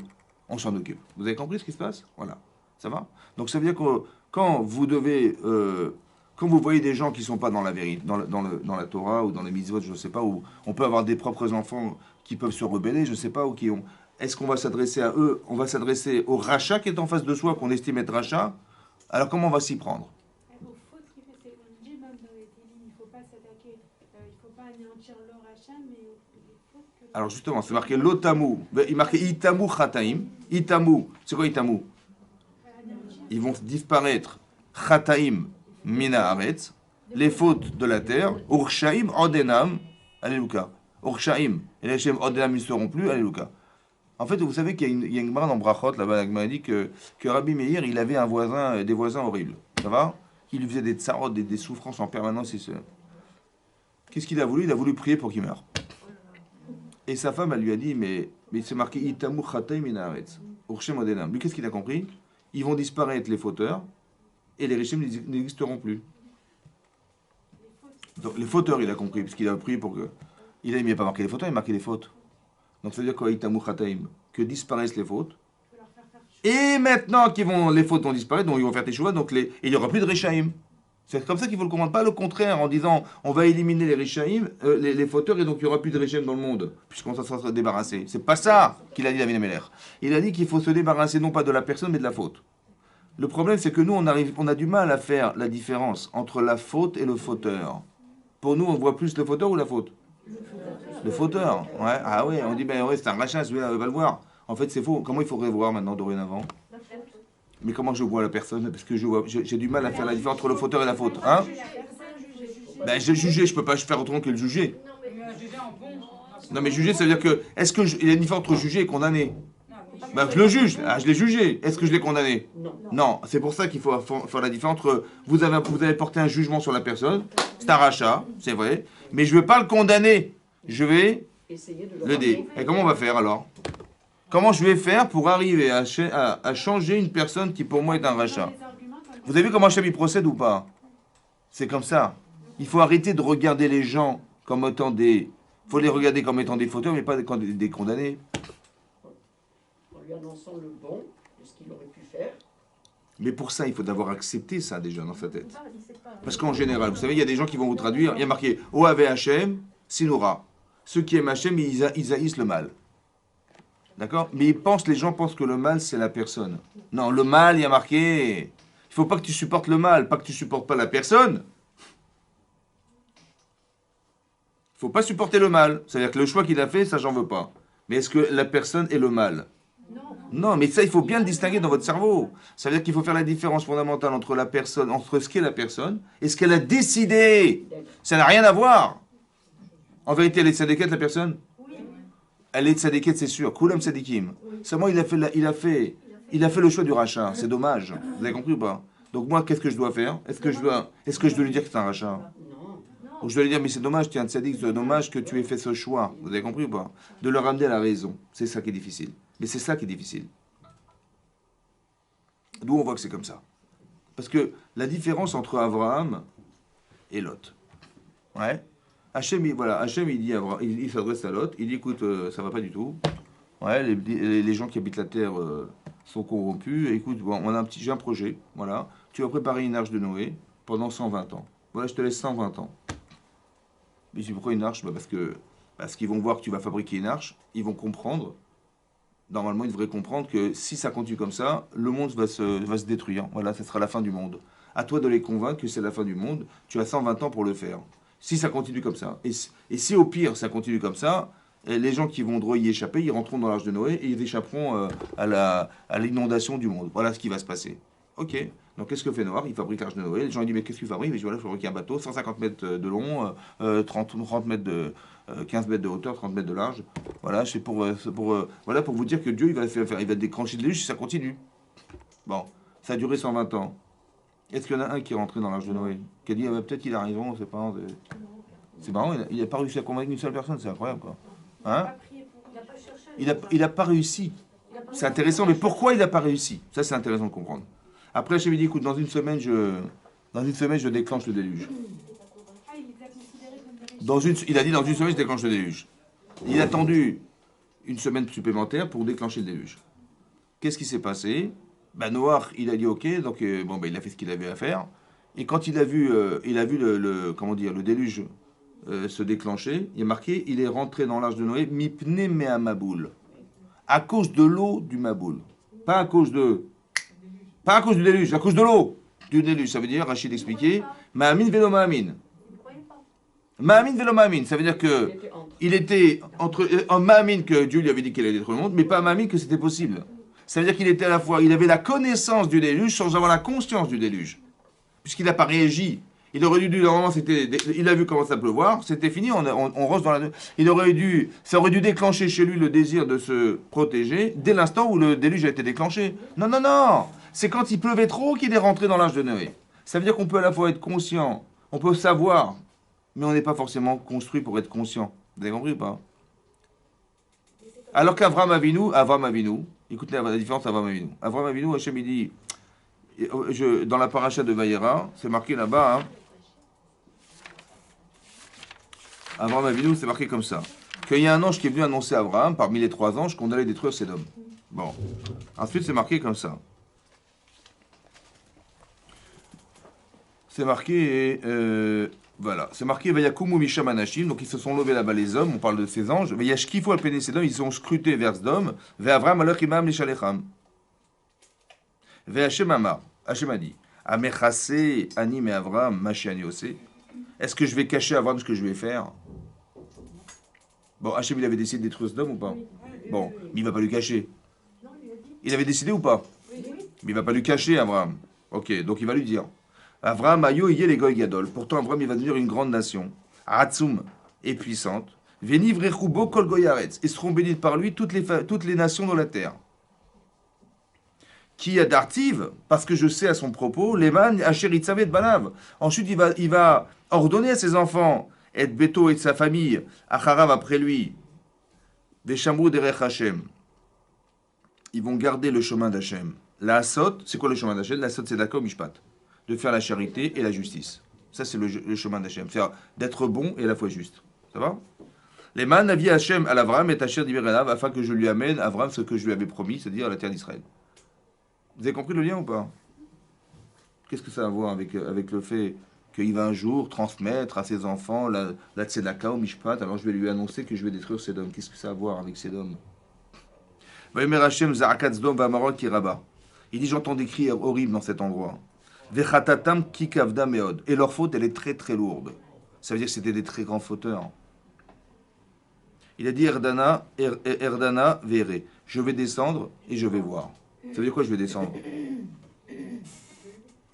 on s'en occupe. Vous avez compris ce qui se passe? Voilà. Ça va? Donc ça veut dire que quand vous voyez des gens qui ne sont pas dans la vérité, dans la Torah ou dans les mitzvot, je ne sais pas, où on peut avoir des propres enfants qui peuvent se rebeller, je ne sais pas, ou qui ont... Est-ce qu'on va s'adresser à eux? On va s'adresser au rachat qui est en face de soi, qu'on estime être rachat? Alors comment on va s'y prendre? Aux fautes qu'il fait, c'est on dit même dans les délits, il ne faut pas s'attaquer, il ne faut pas anéantir leur rachat, mais les fautes que... Alors justement, c'est marqué l'otamu, il est marqué itamu chataim. Itamu, c'est quoi itamu? Ils vont disparaître, chataim mina aretz, les fautes de la terre, urshaim odenam, alléluia. Urshaim. Et les Hachem Odenam, ils ne seront plus. Alléluia. En fait, vous savez qu'il y a une Gemara dans Brachot, là-bas, la Gemara dit que Rabbi Meir, il avait des voisins horribles. Ça va? Il lui faisait des tsarot, des souffrances en permanence. Qu'est-ce qu'il a voulu? Il a voulu prier pour qu'il meure. Et sa femme, elle lui a dit, mais c'est marqué Itamu Chatay Minaretz. Urshem Odenam. Lui, qu'est-ce qu'il a compris? Ils vont disparaître les fauteurs et les Rishem n'existeront plus. Donc, les fauteurs, il a compris, parce qu'il a prié pour que. Il a pas marqué les fauteurs, il a marqué les fautes. Donc ça veut dire quoi, Itamu Chataim? Que disparaissent les fautes. Et maintenant les fautes vont disparaître, donc ils vont faire teshuva, et il n'y aura plus de Rishaim. C'est comme ça qu'il faut le comprendre, pas le contraire, en disant on va éliminer les Rishaim, les fauteurs, et donc il n'y aura plus de Rishaim dans le monde, puisqu'on sera débarrassé. C'est pas ça qu'il a dit David Améler. Il a dit qu'il faut se débarrasser non pas de la personne, mais de la faute. Le problème, c'est que nous, on a du mal à faire la différence entre la faute et le fauteur. Pour nous, on voit plus le fauteur ou la faute? Le fauteur. Ouais. Ah ouais, on dit, ben ouais, c'est un rachat, celui-là, va le voir. En fait, c'est faux. Comment il faudrait voir maintenant, dorénavant? Mais comment je vois la personne? Parce que j'ai du mal à faire la différence entre le fauteur et la faute. Hein? Ben, j'ai jugé, je peux pas faire autrement que le juger. Non, mais juger, ça veut dire que, il y a une différence entre juger et condamner? Ben, je le juge. Ah, je l'ai jugé. Est-ce que je l'ai condamné? Non. C'est pour ça qu'il faut faire la différence entre, vous avez porté un jugement sur la personne, c'est un rachat, c'est vrai, mais je ne veux pas le condamner. Je vais l'aider. Et comment on va faire alors? Comment je vais faire pour arriver à changer une personne qui pour moi est un rachat? Vous avez vu comment Hachem procède ou pas? C'est comme ça. Il faut arrêter de regarder les gens comme étant des... Il faut les regarder comme étant des fauteurs, mais pas des condamnés. En lui annonçant le bon de ce qu'il aurait pu faire. Mais pour ça, il faut d'abord accepter ça déjà dans sa tête. Parce qu'en général, vous savez, il y a des gens qui vont vous traduire, il y a marqué « Oave Hachem, Sinora ». Ceux qui aiment Hachem, ils haïssent le mal. D'accord? Mais les gens pensent que le mal, c'est la personne. Non, le mal, il y a marqué... Il ne faut pas que tu supportes le mal, pas que tu ne supportes pas la personne. Il ne faut pas supporter le mal. C'est-à-dire que le choix qu'il a fait, ça, j'en veux pas. Mais est-ce que la personne est le mal? Non, mais ça, il faut bien le distinguer dans votre cerveau. Ça veut dire qu'il faut faire la différence fondamentale entre la personne, entre ce qu'est la personne et ce qu'elle a décidé. Ça n'a rien à voir. En vérité, elle est tzadékette, la personne? Oui. Elle est tzadékette, c'est sûr. Koulam tzadikim. Seulement, il a fait le choix du rachat. C'est dommage. Vous avez compris ou pas? Donc moi, qu'est-ce que je dois faire? Est-ce que je dois lui dire que c'est un rachat? Ou je dois lui dire, mais c'est dommage, tu es un tzaddik, c'est dommage que tu aies fait ce choix. Vous avez compris ou pas? De le ramener à la raison. C'est ça qui est difficile. Mais c'est ça qui est difficile. D'où on voit que c'est comme ça. Parce que la différence entre Abraham et Lot. Ouais. Hachem, il dit il s'adresse à Lot, il dit écoute, ça va pas du tout. Ouais, les gens qui habitent la terre sont corrompus. Et écoute, bon, j'ai un projet. Voilà, tu vas préparer une arche de Noé pendant 120 ans. Voilà, je te laisse 120 ans. Mais je dis pourquoi une arche? Parce qu'ils vont voir que tu vas fabriquer une arche, ils vont comprendre. Normalement, ils devraient comprendre que si ça continue comme ça, le monde va se détruire. Voilà, ça sera la fin du monde. À toi de les convaincre que c'est la fin du monde. Tu as 120 ans pour le faire. Si ça continue comme ça, et si au pire ça continue comme ça, les gens qui vont y échapper, ils rentreront dans l'arche de Noé et ils échapperont à l'inondation du monde. Voilà ce qui va se passer. Ok, donc qu'est-ce que fait Noé? Il fabrique l'arche de Noé. Les gens ils disent mais qu'est-ce qu'il fabrique? Il dit voilà, je fabrique un bateau, 150 mètres de long, 30 mètres de 15 mètres de hauteur, 30 mètres de large. Voilà, c'est pour vous dire que Dieu il va déclencher le déluge si ça continue. Bon, ça a duré 120 ans. Est-ce qu'il y en a un qui est rentré dans l'arche de Noé, qui a dit peut-être il a raison, on sait pas. C'est marrant, il n'a pas réussi à convaincre une seule personne, c'est incroyable quoi. Hein? Il n'a pas réussi. C'est intéressant, mais pourquoi il n'a pas réussi? Ça c'est intéressant de comprendre. Après, je lui ai dit écoute, dans une semaine, je déclenche le déluge. Il a dit dans une semaine, je déclenche le déluge. Il a attendu une semaine supplémentaire pour déclencher le déluge. Qu'est-ce qui s'est passé? Noah, il a dit ok, donc il a fait ce qu'il avait à faire. Et quand il a vu le déluge se déclencher, il est marqué, il est rentré dans l'arche de Noé, mipne mea maboul, à cause de l'eau du maboul, pas à cause du déluge, à cause de l'eau du déluge. Ça veut dire, Rachid expliquait, ma'amin velo ma'amin. Ma'amin velo ma'amin, ça veut dire que il était en ma'amin que Dieu lui avait dit qu'il allait détruire le monde, mais pas ma'amin que c'était possible. Ça veut dire qu'il était à la fois, il avait la connaissance du déluge sans avoir la conscience du déluge. Puisqu'il n'a pas réagi. Il aurait dû, normalement, il a vu comment ça pleuvoir, c'était fini, on rose dans la... Ça aurait dû déclencher chez lui le désir de se protéger dès l'instant où le déluge a été déclenché. Non, non, non. C'est quand il pleuvait trop qu'il est rentré dans l'âge de Noé. Ça veut dire qu'on peut à la fois être conscient, on peut savoir, mais on n'est pas forcément construit pour être conscient. Vous avez compris ou pas? Alors qu'Avram Avinu, écoutez la différence Avram Avinu. Avram Avinu, Hachem il dit, dans la paracha de Vayera, c'est marqué là-bas, hein, Avram Avinu, c'est marqué comme ça, qu'il y a un ange qui est venu annoncer à Abraham, parmi les 3 anges, qu'on allait détruire Sédom. Bon. Ensuite, c'est marqué comme ça. C'est marqué, voilà, c'est marqué Vayakumu Misham Anashim, donc ils se sont levés là-bas les hommes, on parle de ces anges, Vayashkifu al Pene Sédom, ils sont scrutés vers Sédom, Ve'Avram alach imam lishalecham. Ve'Hashem amar, Hachem a dit, Amechase ani me Avram, machi ani ose. Est-ce que je vais cacher à Avram ce que je vais faire? Bon, Hachem il avait décidé de détruire Sédom ou pas? Bon, mais il va pas lui cacher. Il avait décidé ou pas? Mais il va pas lui cacher, Avram. Ok, donc il va lui dire. Avram ayo yé les goy gadol. Pourtant, Avram il va devenir une grande nation. Atzum et puissante. Veniv rechubo kol goyaretz. Et seront bénies par lui toutes les nations de la terre. Qui a d'artive, parce que je sais à son propos, Leman Asheritzavet Banav. Ensuite, il va ordonner à ses enfants, et Beto et sa famille, Acharav après lui, Veshamru derech Hashem. Ils vont garder le chemin d'Hachem. La Asot, c'est quoi le chemin d'Hachem? La Asot, c'est d'accord, Mishpat. De faire la charité et la justice. Ça, c'est le chemin d'Hachem. C'est d'être bon et à la fois juste. Ça va? Les man avi Hachem à l'Avram et Asher Diverenav, afin que je lui amène, Avram, ce que je lui avais promis, c'est-à-dire la terre d'Israël. Vous avez compris le lien ou pas? Qu'est-ce que ça a à voir avec le fait qu'il va un jour transmettre à ses enfants la tzedaka au Mishpat, alors je vais lui annoncer que je vais détruire Sédom. Qu'est-ce que ça a à voir avec Sédom? Il dit, j'entends des cris horribles dans cet endroit. Et leur faute, elle est très très lourde. Ça veut dire que c'était des très grands fauteurs. Il a dit, Erdana verre. Je vais descendre et je vais voir. Ça veut dire quoi, je vais descendre?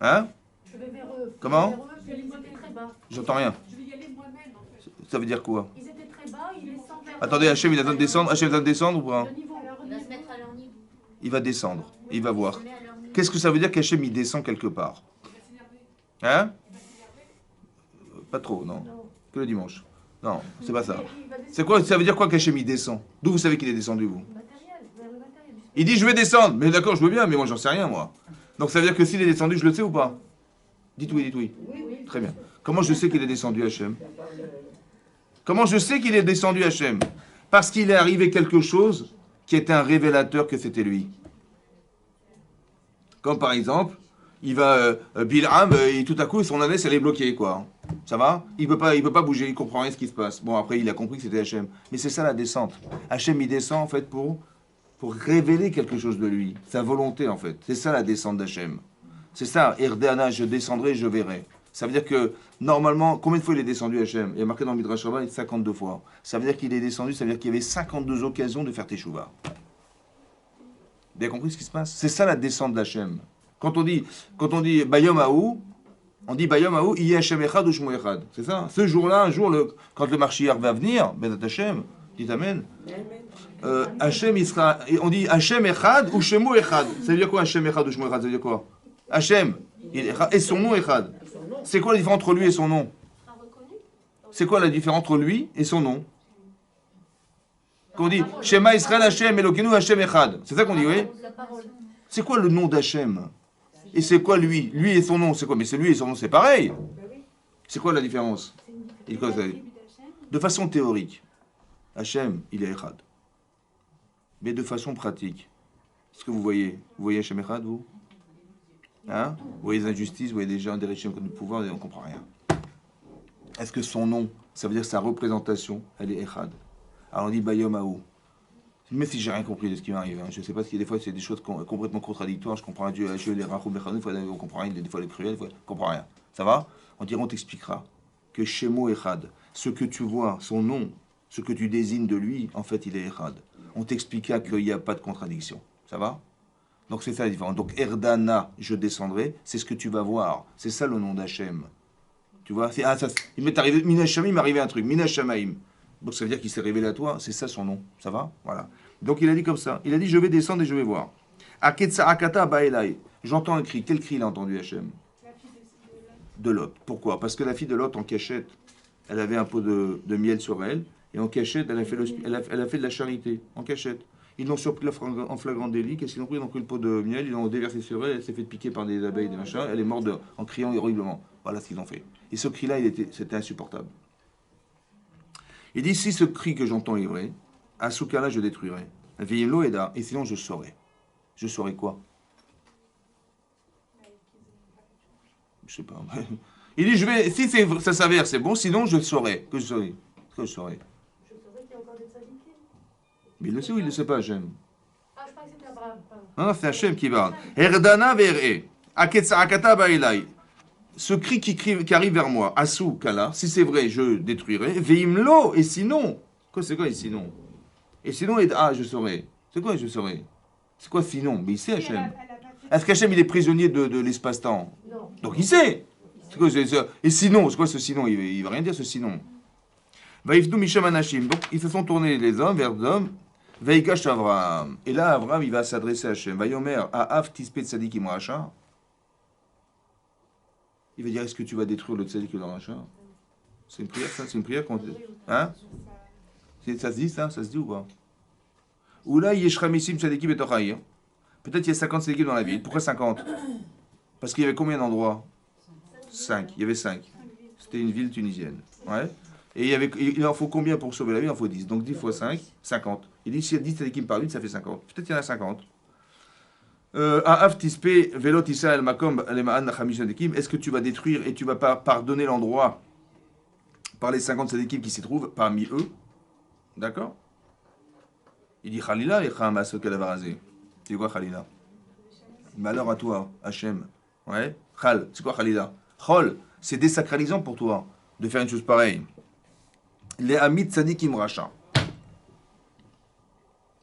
Hein? Je vais vers eux. Comment? Ils étaient très bas. J'entends rien. Je vais y aller moi-même en fait. Ça veut dire quoi? Ils étaient très bas, ils descendent vers Attendez, Hachem, il a besoin de descendre. Hachem, il a besoin de descendre ou pas? le niveau. On va se mettre à leur niveau. Il va descendre. Il va voir. On se met à leur niveau. Qu'est-ce que ça veut dire qu'Hachem, il descend quelque part? Hein? Pas trop, non. Que le dimanche. Non, c'est pas ça. C'est quoi? Ça veut dire quoi qu'Hachem, il descend? D'où vous savez qu'il est descendu, vous? Matériel, vers le matériel. Il dit, je vais descendre. Mais d'accord, je veux bien, mais moi, j'en sais rien, moi. Donc ça veut dire que s'il est descendu, je le sais ou pas? Dites oui, dites oui. Très bien. Comment je sais qu'il est descendu, Hachem? Comment je sais qu'il est descendu, Hachem? Parce qu'il est arrivé quelque chose qui était un révélateur que c'était lui. Comme par exemple, il va Bil'am, et tout à coup, son ânesse, elle est bloquée, quoi. Ça va? Il peut pas bouger, il comprend rien ce qui se passe. Bon, après, il a compris que c'était Hachem. Mais c'est ça la descente. Hachem, il descend, en fait, pour révéler quelque chose de lui. Sa volonté, en fait. C'est ça la descente d'Hachem. C'est ça, Erdéana, je descendrai, je verrai. Ça veut dire que, normalement, combien de fois il est descendu Hachem? Il y a marqué dans le Midrash Rabbah, 52 fois. Ça veut dire qu'il est descendu, ça veut dire qu'il y avait 52 occasions de faire Teshuvah. Vous avez compris ce qui se passe? C'est ça la descente d'Hachem. Quand on dit Bayom Haou, on dit Bayom Haou, Iye Hachem Echad ou Shmo Echad. C'est ça? Ce jour-là, un jour, quand le Mashiach va venir, Bezat Hachem, dites Amen. Hachem, il sera, on dit Hachem Echad ou Shemo Echad. Ça veut dire quoi Hachem Echad ou Shemo Echad? Ça veut dire quoi? Hachem, et son nom Echad. C'est quoi la différence entre lui et son nom? Sera reconnu. C'est quoi la différence entre lui et son nom? Quand on dit Shema Israël Hachem Elokeinu Hachem Echad. C'est ça qu'on dit, oui? La parole. C'est quoi le nom d'Hachem? Et c'est quoi lui? Lui et son nom, c'est quoi? Mais c'est lui et son nom, c'est pareil. C'est quoi la différence? Et quoi, ça dit? De façon théorique, Hachem, il est Echad. Mais de façon pratique, est-ce que vous voyez Hachem Echad, vous? Hein? Vous voyez les injustices, vous voyez des gens, des riches qui ont du pouvoir, et on ne comprend rien. Est-ce que son nom, ça veut dire sa représentation, elle est Echad? Alors on dit Bayom Haou. Mais si j'ai rien compris de ce qui m'arrive, hein. Je ne sais pas si des fois c'est des choses complètement contradictoires, je comprends Dieu, les rachou mechanu, des fois on comprend rien, des fois les cruels, des fois on comprend rien. Ça va? On dirait, on t'expliquera que Shemo Echad, ce que tu vois, son nom, ce que tu désignes de lui, en fait il est Echad. On t'expliquera qu'il n'y a pas de contradiction. Ça va? Donc c'est ça la différence. Donc Erdana, je descendrai, c'est ce que tu vas voir. C'est ça le nom d'Hachem. Tu vois, c'est, ah, ça, il m'est arrivé, Mina Shamaim, il m'est arrivé un truc, Mina Shamaim. Donc ça veut dire qu'il s'est révélé à toi, c'est ça son nom, ça va? Voilà. Donc il a dit comme ça, il a dit je vais descendre et je vais voir. Aketsa Akata Baelai. J'entends un cri, quel cri il a entendu Hachem? La fille De Lot. Pourquoi? Parce que la fille de Lot en cachette, elle avait un pot de miel sur elle, et en cachette, elle a fait de la charité, en cachette. Ils l'ont surpris en flagrant délit, qu'est-ce qu'ils ont pris? Ils ont pris le pot de miel, ils l'ont déversé sur elle, elle s'est fait piquer par des abeilles, des machins, elle est morte en criant horriblement. Voilà ce qu'ils ont fait. Et ce cri-là, c'était insupportable. Il dit, si ce cri que j'entends est vrai, à ce cas-là, je détruirai. Et sinon, je saurai. Je saurai quoi? Je sais pas. Il dit, si ça s'avère, c'est bon, sinon je saurai. Que je saurai. Que je saurai. Je saurais qu'il y a encore des tzadikim. Mais il le sait ou il ne le sait pas, Hachem? Ah, je crois que c'était Abraham. pardon. Non, c'est Hachem qui parle. Erdana ver'e. Aketsa bailai. Ce cri qui arrive vers moi, Asou Kala, si c'est vrai, je détruirai. Veimlo, et sinon. C'est quoi et sinon? Et sinon, je saurai. C'est quoi je saurai? C'est quoi sinon? Mais il sait Hachem. Est-ce qu'Hachem il est prisonnier de l'espace-temps? Non. Donc il sait. C'est quoi, et sinon, c'est quoi ce sinon? Il va rien dire ce sinon. Vaïfnu Misham Anashim. Donc ils se sont tournés les hommes vers l'homme. Vaïkash Avraham. Et là, Avraham, il va s'adresser à Hachem. Vaïomer, Aaf Tispet Tzadik Racha. Il va dire, est-ce que tu vas détruire le Tzadik et le Racha? C'est une prière, ça? C'est une prière qu'on... Hein? Ça se dit, ça? Ça se dit ou pas? Ou là, Yeshramissim Tzadikim et Tochaïr. Peut-être il y a 50 Tzadikim dans la ville. Pourquoi 50? Parce qu'il y avait combien d'endroits? 5. Il y avait 5. C'était une ville tunisienne. Ouais. Et il en faut combien pour sauver la ville? Il en faut 10. Donc 10 fois 5, 50. Il dit, s'il y a 10 Tzadikim par ville, ça fait 50. Peut-être qu'il y en a 50. Est-ce que tu vas détruire et tu vas pas pardonner l'endroit par les 50 Tzadikim qui s'y trouvent parmi eux? D'accord? Il dit Khalila et Khamas Kalabarazé. C'est quoi Khalila? Malheur à toi, Hachem. Ouais? Khal, c'est quoi Khalila? Khol, c'est désacralisant pour toi de faire une chose pareille. Les Amit Tzadikim Racha.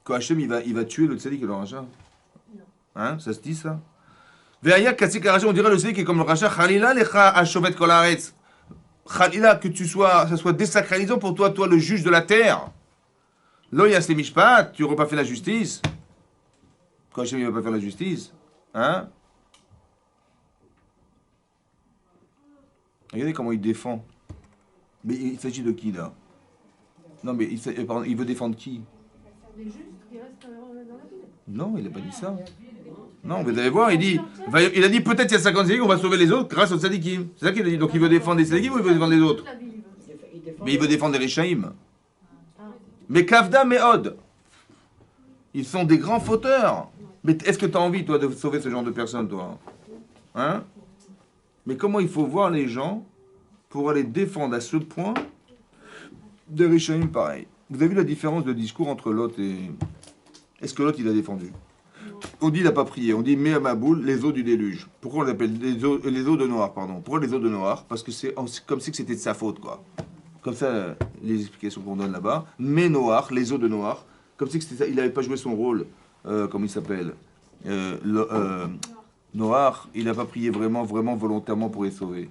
Quand Hachem il va tuer le Tzadik et le Racha? Hein? Ça se dit ça? Ve'aya Katsik Racha, on dirait le Tzadik est comme le Racha. Khalila lecha Ashovet Kolaretz. Khalila, que ça soit désacralisant pour toi, le juge de la terre. Lo yas le mishpat, tu n'aurais pas fait la justice. Quand Hachem ne va pas faire la justice, hein? Regardez comment il défend. Mais il s'agit de qui là? Non, mais il veut défendre qui? Les justes qui restent dans la ville. Non, il n'a pas dit ça. Non, vous allez voir, il a dit peut-être il y a 50 tzadikim, on va sauver les autres grâce aux tzadikim. C'est ça qu'il a dit. Donc il veut défendre les tzadikim ou il veut défendre les autres? Mais il veut défendre les Rishaïm. Mais Kavda Meod, ils sont des grands fauteurs. Mais est-ce que tu as envie, toi, de sauver ce genre de personnes, toi? Hein? Mais comment il faut voir les gens pour aller défendre à ce point des Rishaïm pareil? Vous avez vu la différence de discours entre Lot et... Est-ce que Lot, il a défendu? On dit il n'a pas prié. On dit Méhamaboul, les eaux du déluge. Pourquoi on l'appelle les eaux de Noir, pardon? Pourquoi les eaux de Noir? Parce que c'est comme si c'était de sa faute, quoi. Comme ça, les explications qu'on donne là-bas. Mais Noir, les eaux de Noir, comme si il n'avait pas joué son rôle, comment il s'appelle, Noir, il n'a pas prié vraiment volontairement pour les sauver.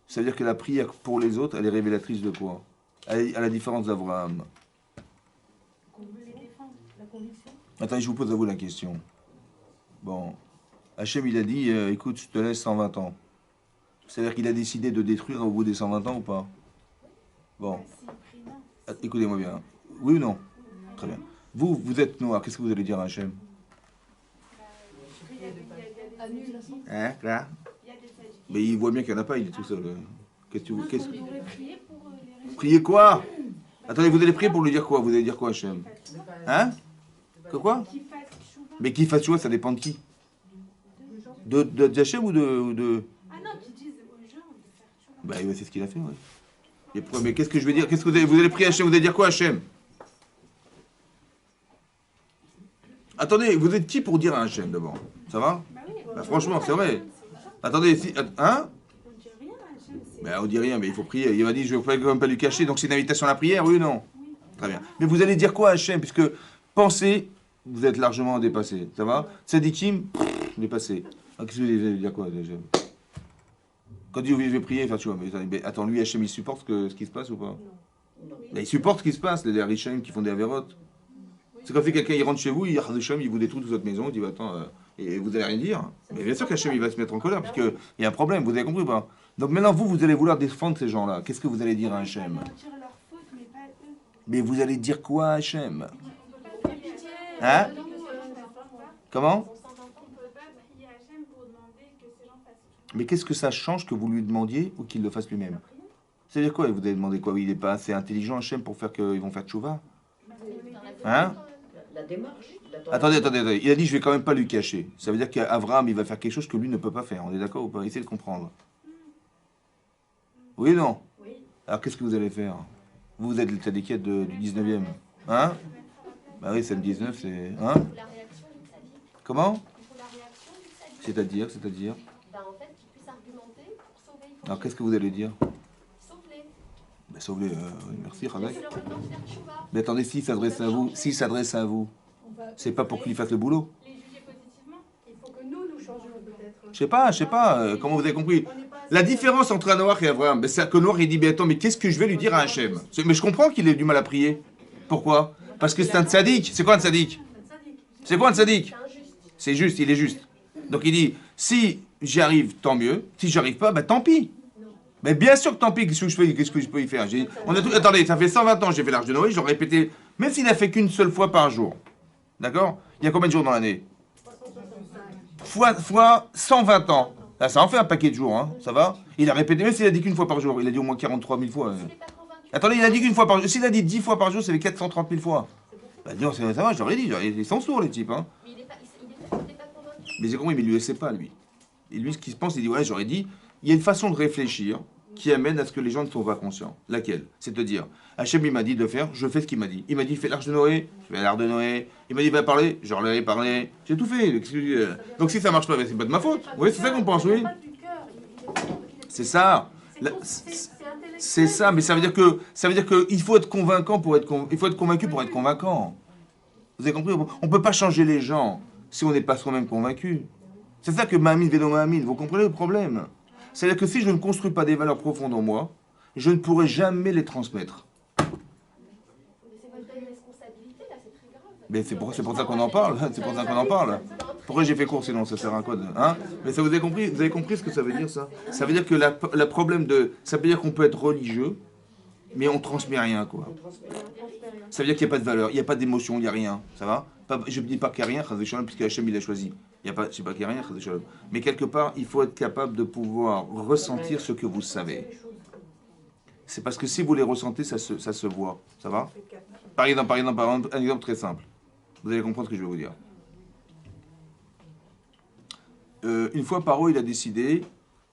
Ça veut dire que la prière pour les autres, elle est révélatrice de quoi? À la différence d'Abraham. Attendez, je vous pose à vous la question. Bon, Hachem, il a dit, écoute, je te laisse 120 ans. C'est-à-dire qu'il a décidé de détruire au bout des 120 ans ou pas? Bon, écoutez-moi bien. Oui ou non? Très bien. Vous êtes noir, qu'est-ce que vous allez dire à Hachem? Hein, là? Mais il voit bien qu'il n'y en a pas, il est tout seul. Prier quoi? Attendez, vous allez prier pour lui dire quoi? Vous allez dire quoi, Hachem? Hein? Que quoi? Mais qu'il fasse chouva, ça dépend de qui? De Hachem ou de... Ah non, qui disent aux gens de faire chouva. Bah ouais, c'est ce qu'il a fait, ouais. Mais qu'est-ce que je vais dire? Qu'est-ce que vous allez prier Hachem? Vous allez dire quoi, Hachem? Attendez, vous êtes qui pour dire à Hachem d'abord? Ça va? Bah franchement, c'est vrai. Attendez, hein? On dit rien, Hachem, c'est... Ben, on dit rien, mais il faut prier. Il m'a dit, je ne vais quand même pas lui cacher, donc c'est une invitation à la prière, oui ou non? Très bien. Mais vous allez dire quoi à Hachem? Puisque pensez, vous êtes largement dépassé. Ça va? Tzadikim, dépassé. Ah, qu'est-ce que vous allez dire quoi déjà? Quand il dit je vais prier, faire tu vois, mais attends, lui, Hachem, il supporte ce qui se passe ou pas? Non. Il supporte ce qui se passe, les Rishaim qui font des avérotes. C'est quand quelqu'un il rentre chez vous, Hachem, il vous détruit toute votre maison, il dit bah, attends, et vous allez rien dire. Mais bien sûr qu'Hachem, il va se mettre en colère, parce qu'il y a un problème, vous avez compris ou pas? Donc maintenant, vous allez vouloir défendre ces gens-là. Qu'est-ce que vous allez dire à Hachem? Anéantir leurs fautes, mais pas eux. Mais vous allez dire quoi à Hachem? On peut pas prier Hein? Hachem. Comment? On peut pas prier Hachem pour demander que ces gens fassent. Mais qu'est-ce que ça change que vous lui demandiez ou qu'il le fasse lui-même? C'est-à-dire quoi? Vous allez demander quoi? Il n'est pas assez intelligent, Hachem, pour faire qu'ils vont faire tchouva? Hein? La démarche. Attendez. Il a dit je vais quand même pas lui cacher. Ça veut dire qu'Abraham, il va faire quelque chose que lui ne peut pas faire. On est d'accord ou pas? Essayez de comprendre. Oui ou non? Oui. Alors qu'est-ce que vous allez faire? Vous êtes le tzadikiet du 19e. Hein? Bah oui, c'est le 19, c'est... Hein? Il faut la réaction du tzaddik. Comment? Il faut la réaction du tzaddik. C'est-à-dire? Ben, en fait, qu'il puisse argumenter pour sauver. Alors qu'est-ce que vous allez dire? Sauve-les. Ben sauve-les, oui, merci, Razak. Laissez-leur le temps de faire tchouva. Mais attendez, s'il s'adresse à vous, c'est pas pour qu'il fasse le boulot. Les juger positivement. Il faut que nous changions peut-être. Je sais pas, comment vous avez compris? La différence entre Noach et Abraham, ben, c'est que Noach il dit, mais attends, mais qu'est-ce que je vais lui dire à Hachem? Mais je comprends qu'il ait du mal à prier. Pourquoi? Parce que c'est un tzaddik. C'est quoi un tzaddik? C'est quoi un tzaddik? C'est injuste. C'est juste, il est juste. Donc il dit, si j'y arrive, tant mieux. Si j'y arrive pas, ben tant pis. Mais bien sûr que tant pis, qu'est-ce que je fais? Qu'est-ce que je peux y faire? Attendez, ça fait 120 ans que j'ai fait l'Arche de Noé, j'aurais répété, même s'il a fait qu'une seule fois par jour. D'accord? Il y a combien de jours dans l'année? Fois 120 ans. Là, ça en fait un paquet de jours, hein. Ça va? Il a répété, même s'il a dit qu'une fois par jour, il a dit au moins 43 000 fois. S'il n'est pas convaincu. Attendez, il a dit qu'une fois par jour. S'il a dit 10 fois par jour, ça fait 430 000 fois. Bah, dis donc, ça va, je l'aurais dit, ils sont sourds, les types, hein. Mais il n'est pas convaincu. Mais j'ai compris, mais il ne le sait pas, lui. Et lui, ce qu'il se pense, il dit, ouais, j'aurais dit, il y a une façon de réfléchir qui amène à ce que les gens ne sont pas conscients. Laquelle? C'est de dire, Hachem, il m'a dit de faire, je fais ce qu'il m'a dit. Il m'a dit, fais l'Arche de Noé, je fais l'Arche de Noé. Il m'a dit, va parler, je leur ai parlé. J'ai tout fait. Donc si ça marche pas, c'est pas de ma faute. Oui, c'est ça qu'on pense, oui. C'est ça. C'est ça, mais ça veut dire que il faut être convaincant il faut être convaincu pour être convaincant. Vous avez compris? On peut pas changer les gens si on n'est pas soi-même convaincu. C'est ça que Mahamid Vélo Mahamid, vous comprenez le problème? C'est-à-dire que si je ne construis pas des valeurs profondes en moi, je ne pourrai jamais les transmettre. Mais c'est votre responsabilité, là, c'est très grave. Mais c'est pour ça qu'on en parle. C'est pour ça qu'on en parle. Pourquoi j'ai fait court sinon ça sert à quoi hein? Mais ça vous avez compris ce que ça veut dire ça? Ça veut dire que le problème ça veut dire qu'on peut être religieux, mais on transmet rien quoi. Ça veut dire qu'il n'y a pas de valeur, il n'y a pas d'émotion, il n'y a rien. Ça va? Je ne dis pas qu'il n'y a rien, puisque Hachem il a choisi. Je ne sais pas qu'il n'y a rien, mais quelque part il faut être capable de pouvoir ressentir ce que vous savez. C'est parce que si vous les ressentez, ça se voit. Ça va? Par exemple, un exemple très simple. Vous allez comprendre ce que je vais vous dire. Une fois Paro, il a décidé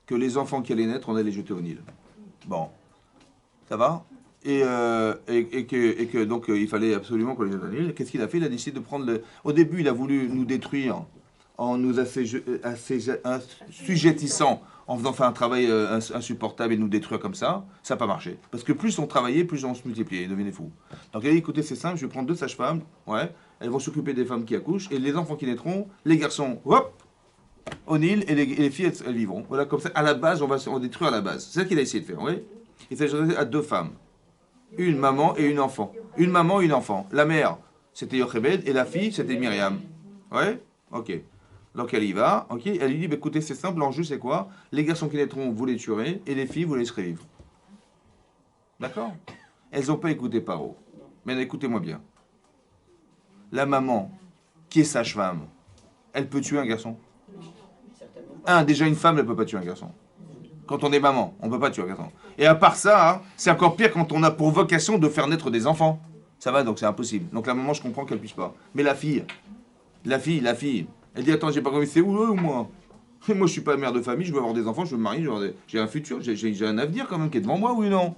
que les enfants qui allaient naître, on allait les jeter au Nil. Bon, ça va? Et que donc il fallait absolument qu'on les jette au Nil. Qu'est-ce qu'il a fait? Il a décidé de prendre Au début, il a voulu nous détruire en nous assujettissant, en faisant faire un travail insupportable et nous détruire comme ça. Ça n'a pas marché. Parce que plus on travaillait, plus on se multipliait. Il devenait fou. Donc il a dit, écoutez, c'est simple, je vais prendre 2 sages-femmes. Ouais, elles vont s'occuper des femmes qui accouchent. Et les enfants qui naîtront, les garçons, hop, au Nil, et les filles, elles vivront. Voilà, comme ça, à la base, on va détruire à la base. C'est ça qu'il a essayé de faire, oui. Il s'agissait à 2 femmes. Une maman et une enfant. Une maman et une enfant. La mère, c'était Yochebed, et la fille, c'était Myriam. Ouais? Ok. Donc elle y va, ok. Elle lui dit, bah, écoutez, c'est simple, l'enjeu c'est quoi? Les garçons qui naîtront, vous les tuerez, et les filles, vous les laisserez vivre. D'accord? Elles n'ont pas écouté Paro. Mais écoutez-moi bien. La maman, qui est sage-femme, elle peut tuer un garçon? Déjà une femme, elle ne peut pas tuer un garçon. Quand on est maman, on ne peut pas tuer un garçon. Et à part ça, hein, c'est encore pire quand on a pour vocation de faire naître des enfants. Ça va, donc c'est impossible. Donc la maman, je comprends qu'elle ne puisse pas. Mais la fille, elle dit, attends, j'ai pas compris, c'est où moi? Moi, je suis pas mère de famille, je veux avoir des enfants, je veux me marier, j'ai un futur, j'ai un avenir quand même qui est devant moi, oui ou non?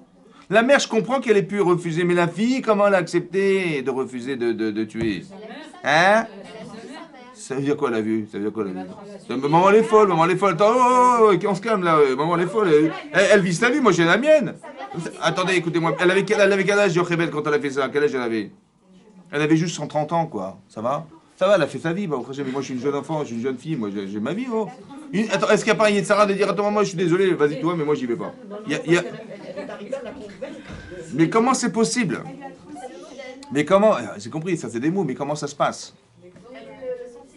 La mère, je comprends qu'elle ait pu refuser, mais la fille, comment elle a accepté de refuser de tuer? Hein? Ça veut dire quoi la vue? Maman elle est folle, attends, on se calme là, maman elle est folle, elle vit sa vie, moi j'ai la mienne. Attendez, écoutez-moi, elle avait quel âge Yochebed quand elle a fait ça? Quel âge elle avait? Elle avait juste 130 ans quoi, ça va? Ça va, elle a fait sa vie, bah, moi je suis une jeune enfant, je suis une jeune fille, moi j'ai ma vie, oh. Attends, est-ce qu'il n'y a pas un Yetzara de dire attends, moi je suis désolé, vas-y toi, mais moi j'y vais pas. Non, non, Il y a- parce il y a- qu'elle est arrivée à la convaincre. Mais comment c'est possible? Elle lui a transmis. Mais comment? J'ai compris, ça c'est des mots, mais comment ça se passe?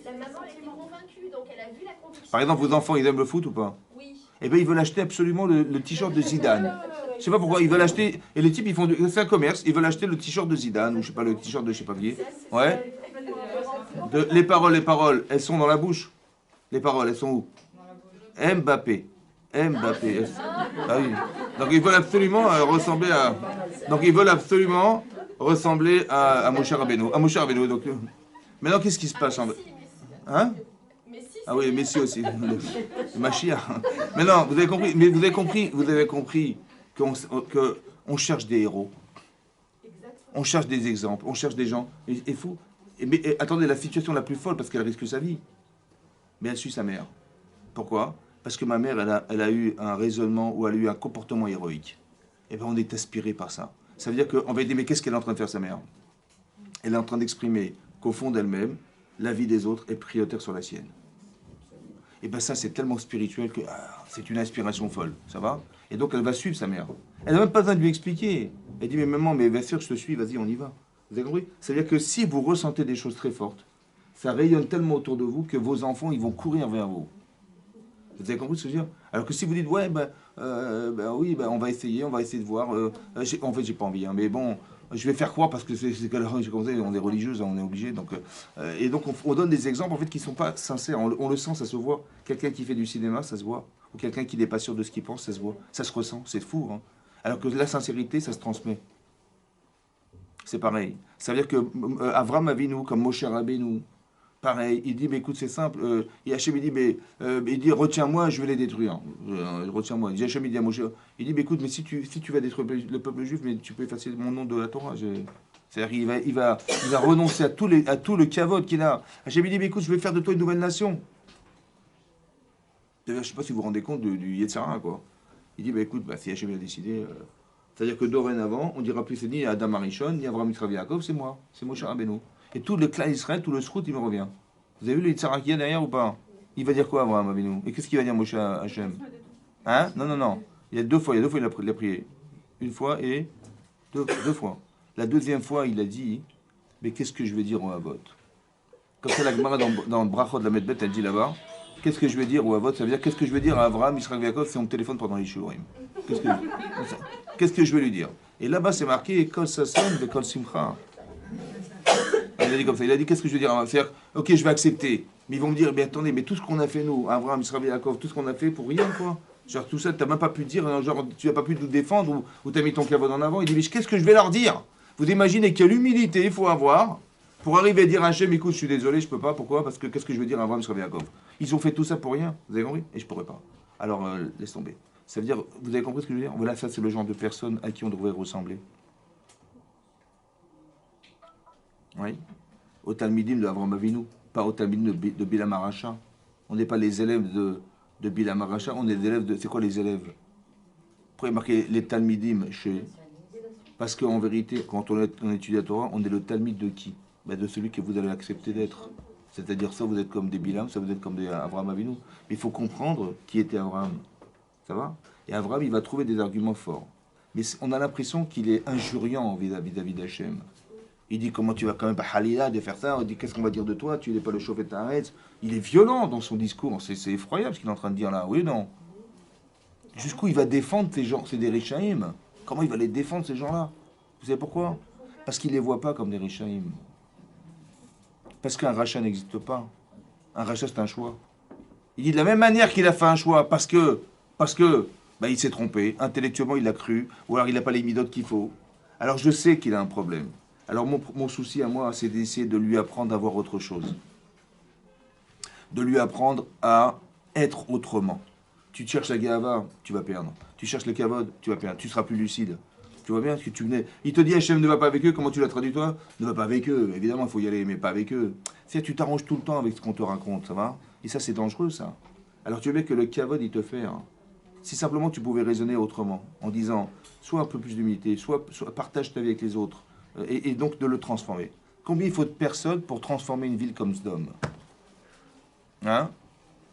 La maman était convaincue, donc elle a vu la conviction. Par exemple, vos enfants, ils aiment le foot ou pas? Oui. Eh bien, ils veulent acheter absolument le t-shirt de Zidane. Je sais pas pourquoi, ils veulent acheter. Et les types, ils font. C'est un commerce, ils veulent acheter le t-shirt de Zidane, ou je sais pas, le t-shirt de je sais pas qui. Ouais. Les paroles, elles sont dans la bouche. Les paroles, elles sont où? Mbappé. Mbappé. Ah oui. Donc ils veulent absolument ressembler à. Donc ils veulent absolument ressembler à Moshe Rabbeinu. À Moshe Rabbeinu. Donc, maintenant, qu'est-ce qui se passe en fait? Hein? Mais si, Ah oui, Messi aussi. Le Mashiach. Mais non, vous avez compris qu'on cherche des héros. On cherche des exemples, on cherche des gens. Et fou. Mais attendez, la situation la plus folle, parce qu'elle risque sa vie. Mais elle suit sa mère. Pourquoi? Parce que ma mère, elle a eu un raisonnement ou elle a eu un comportement héroïque. Et bien on est aspiré par ça. Ça veut dire qu'on va dire, mais qu'est-ce qu'elle est en train de faire, sa mère? Elle est en train d'exprimer qu'au fond d'elle-même, la vie des autres est prioritaire sur la sienne. Et bien ça, c'est tellement spirituel que c'est une inspiration folle. Ça va? Et donc elle va suivre sa mère. Elle n'a même pas besoin de lui expliquer. Elle dit, mais maman, mais bien sûr, je te suis, vas-y, on y va. Vous avez compris? C'est-à-dire que si vous ressentez des choses très fortes, ça rayonne tellement autour de vous que vos enfants, ils vont courir vers vous. Vous avez compris ce que je veux dire? Alors que si vous dites, ouais, oui, on va essayer de voir. En fait, j'ai pas envie, hein, mais bon, je vais faire quoi? Parce que c'est on est religieuse, on est obligé. Donc, et donc, on donne des exemples en fait qui sont pas sincères. On le sent, ça se voit. Quelqu'un qui fait du cinéma, ça se voit. Ou quelqu'un qui n'est pas sûr de ce qu'il pense, ça se voit. Ça se ressent. C'est fou. Hein. Alors que la sincérité, ça se transmet. C'est pareil. Ça veut dire que Avram Avinu, comme Moshe Rabbeinu, pareil, il dit, mais écoute, c'est simple. Et Hachem, il dit, il dit, retiens-moi, je vais les détruire. Retiens-moi. Hachem, il dit à Moshe, il dit, mais écoute, mais si tu vas détruire le peuple juif, mais tu peux effacer mon nom de la Torah. C'est-à-dire qu'il va renoncer à tout le kavod qu'il a. Hachem, il dit, mais écoute, je vais faire de toi une nouvelle nation. Je ne sais pas si vous vous rendez compte du Yetzirah, quoi. Il dit, écoute, si Hachem a décidé... C'est-à-dire que dorénavant, on dira plus c'est ni Adam Arishon, ni Avraham Yitzhak Yaakov, c'est moi, c'est Moshe Rabbeinu. Et tout le clan Israël, tout le srout, il me revient. Vous avez vu le Yitzhak qu'il y a derrière ou pas? Il va dire quoi Avraham Avinu? Et qu'est-ce qu'il va dire Moshe à Hachem? Hein? Non. Il y a deux fois il a prié. Une fois et deux fois. La deuxième fois, il a dit, mais qu'est-ce que je vais dire au Havot? Comme ça, la Gemara dans le Brachot de la Medbet, elle dit là-bas, qu'est-ce que je vais dire au Havot? Ça veut dire, qu'est-ce que je vais dire à Avraham Yitzhak Yaakov si on me téléphone pendant les Shurim? Qu'est-ce que je vais lui dire? Et là-bas, c'est marqué Kol Sasen ve Kol Simcha. Il a dit comme ça. Il a dit qu'est-ce que je vais dire? C'est-à-dire, ok, je vais accepter. Mais ils vont me dire, mais attendez, mais tout ce qu'on a fait, nous, Avraham, Israël, Yaakov, tout ce qu'on a fait pour rien, quoi. Genre, tout ça, tu n'as même pas pu dire, genre, tu n'as pas pu nous défendre ou tu as mis ton kavod en avant. Il dit, mais qu'est-ce que je vais leur dire? Vous imaginez quelle humilité il faut avoir pour arriver à dire à Hachem, écoute, je suis désolé, je peux pas. Pourquoi? Parce que qu'est-ce que je vais dire à Avraham, Israël, Yaakov? Ils ont fait tout ça pour rien. Vous avez compris? Et je pourrais pas. Alors, laisse tomber. Ça veut dire, vous avez compris ce que je veux dire? Voilà, ça c'est le genre de personne à qui on devrait ressembler. Oui. Au Talmidim de Avraham Avinu, pas au Talmidim de Bilam Aracha. On n'est pas les élèves de Bilam Aracha, on est les élèves de... C'est quoi les élèves? Pourquoi il y a marqué les Talmidim chez... Parce qu'en vérité, quand on étudie la Torah, on est le Talmid de qui? De celui que vous allez accepter d'être. C'est-à-dire ça, vous êtes comme des Bilam, ça vous êtes comme des Avraham Avinu. Mais il faut comprendre qui était Avraham. Ça va? Et Avraham, il va trouver des arguments forts. Mais on a l'impression qu'il est injuriant vis-à-vis d'Hachem. Il dit, comment tu vas quand même pas Halila de faire ça? On dit, qu'est-ce qu'on va dire de toi? Tu n'es pas le chauffeur de Haaretz. Il est violent dans son discours. C'est effroyable ce qu'il est en train de dire là. Oui ou non? Jusqu'où il va défendre ces gens? C'est des Rishaïm. Comment il va les défendre, ces gens-là? Vous savez pourquoi? Parce qu'il ne les voit pas comme des Rishaïm. Parce qu'un rachat n'existe pas. Un rachat, c'est un choix. Il dit de la même manière qu'il a fait un choix, parce que il s'est trompé, intellectuellement il l'a cru, ou alors il n'a pas les midotes qu'il faut. Alors je sais qu'il a un problème. Alors mon souci à moi, c'est d'essayer de lui apprendre à voir autre chose. De lui apprendre à être autrement. Tu cherches la gava, tu vas perdre. Tu cherches le kavod, tu vas perdre. Tu seras plus lucide. Tu vois bien ce que tu venais. Il te dit Hachem ne va pas avec eux, comment tu l'as traduit toi? Ne va pas avec eux. Évidemment, il faut y aller, mais pas avec eux. C'est-à-dire, tu t'arranges tout le temps avec ce qu'on te raconte, ça va? Et ça, c'est dangereux, ça. Alors tu veux que le kavod, il te fait. Hein. Si simplement tu pouvais raisonner autrement, en disant, soit un peu plus d'humilité, soit partage ta vie avec les autres, et donc de le transformer. Combien il faut de personnes pour transformer une ville comme Sdom? Hein?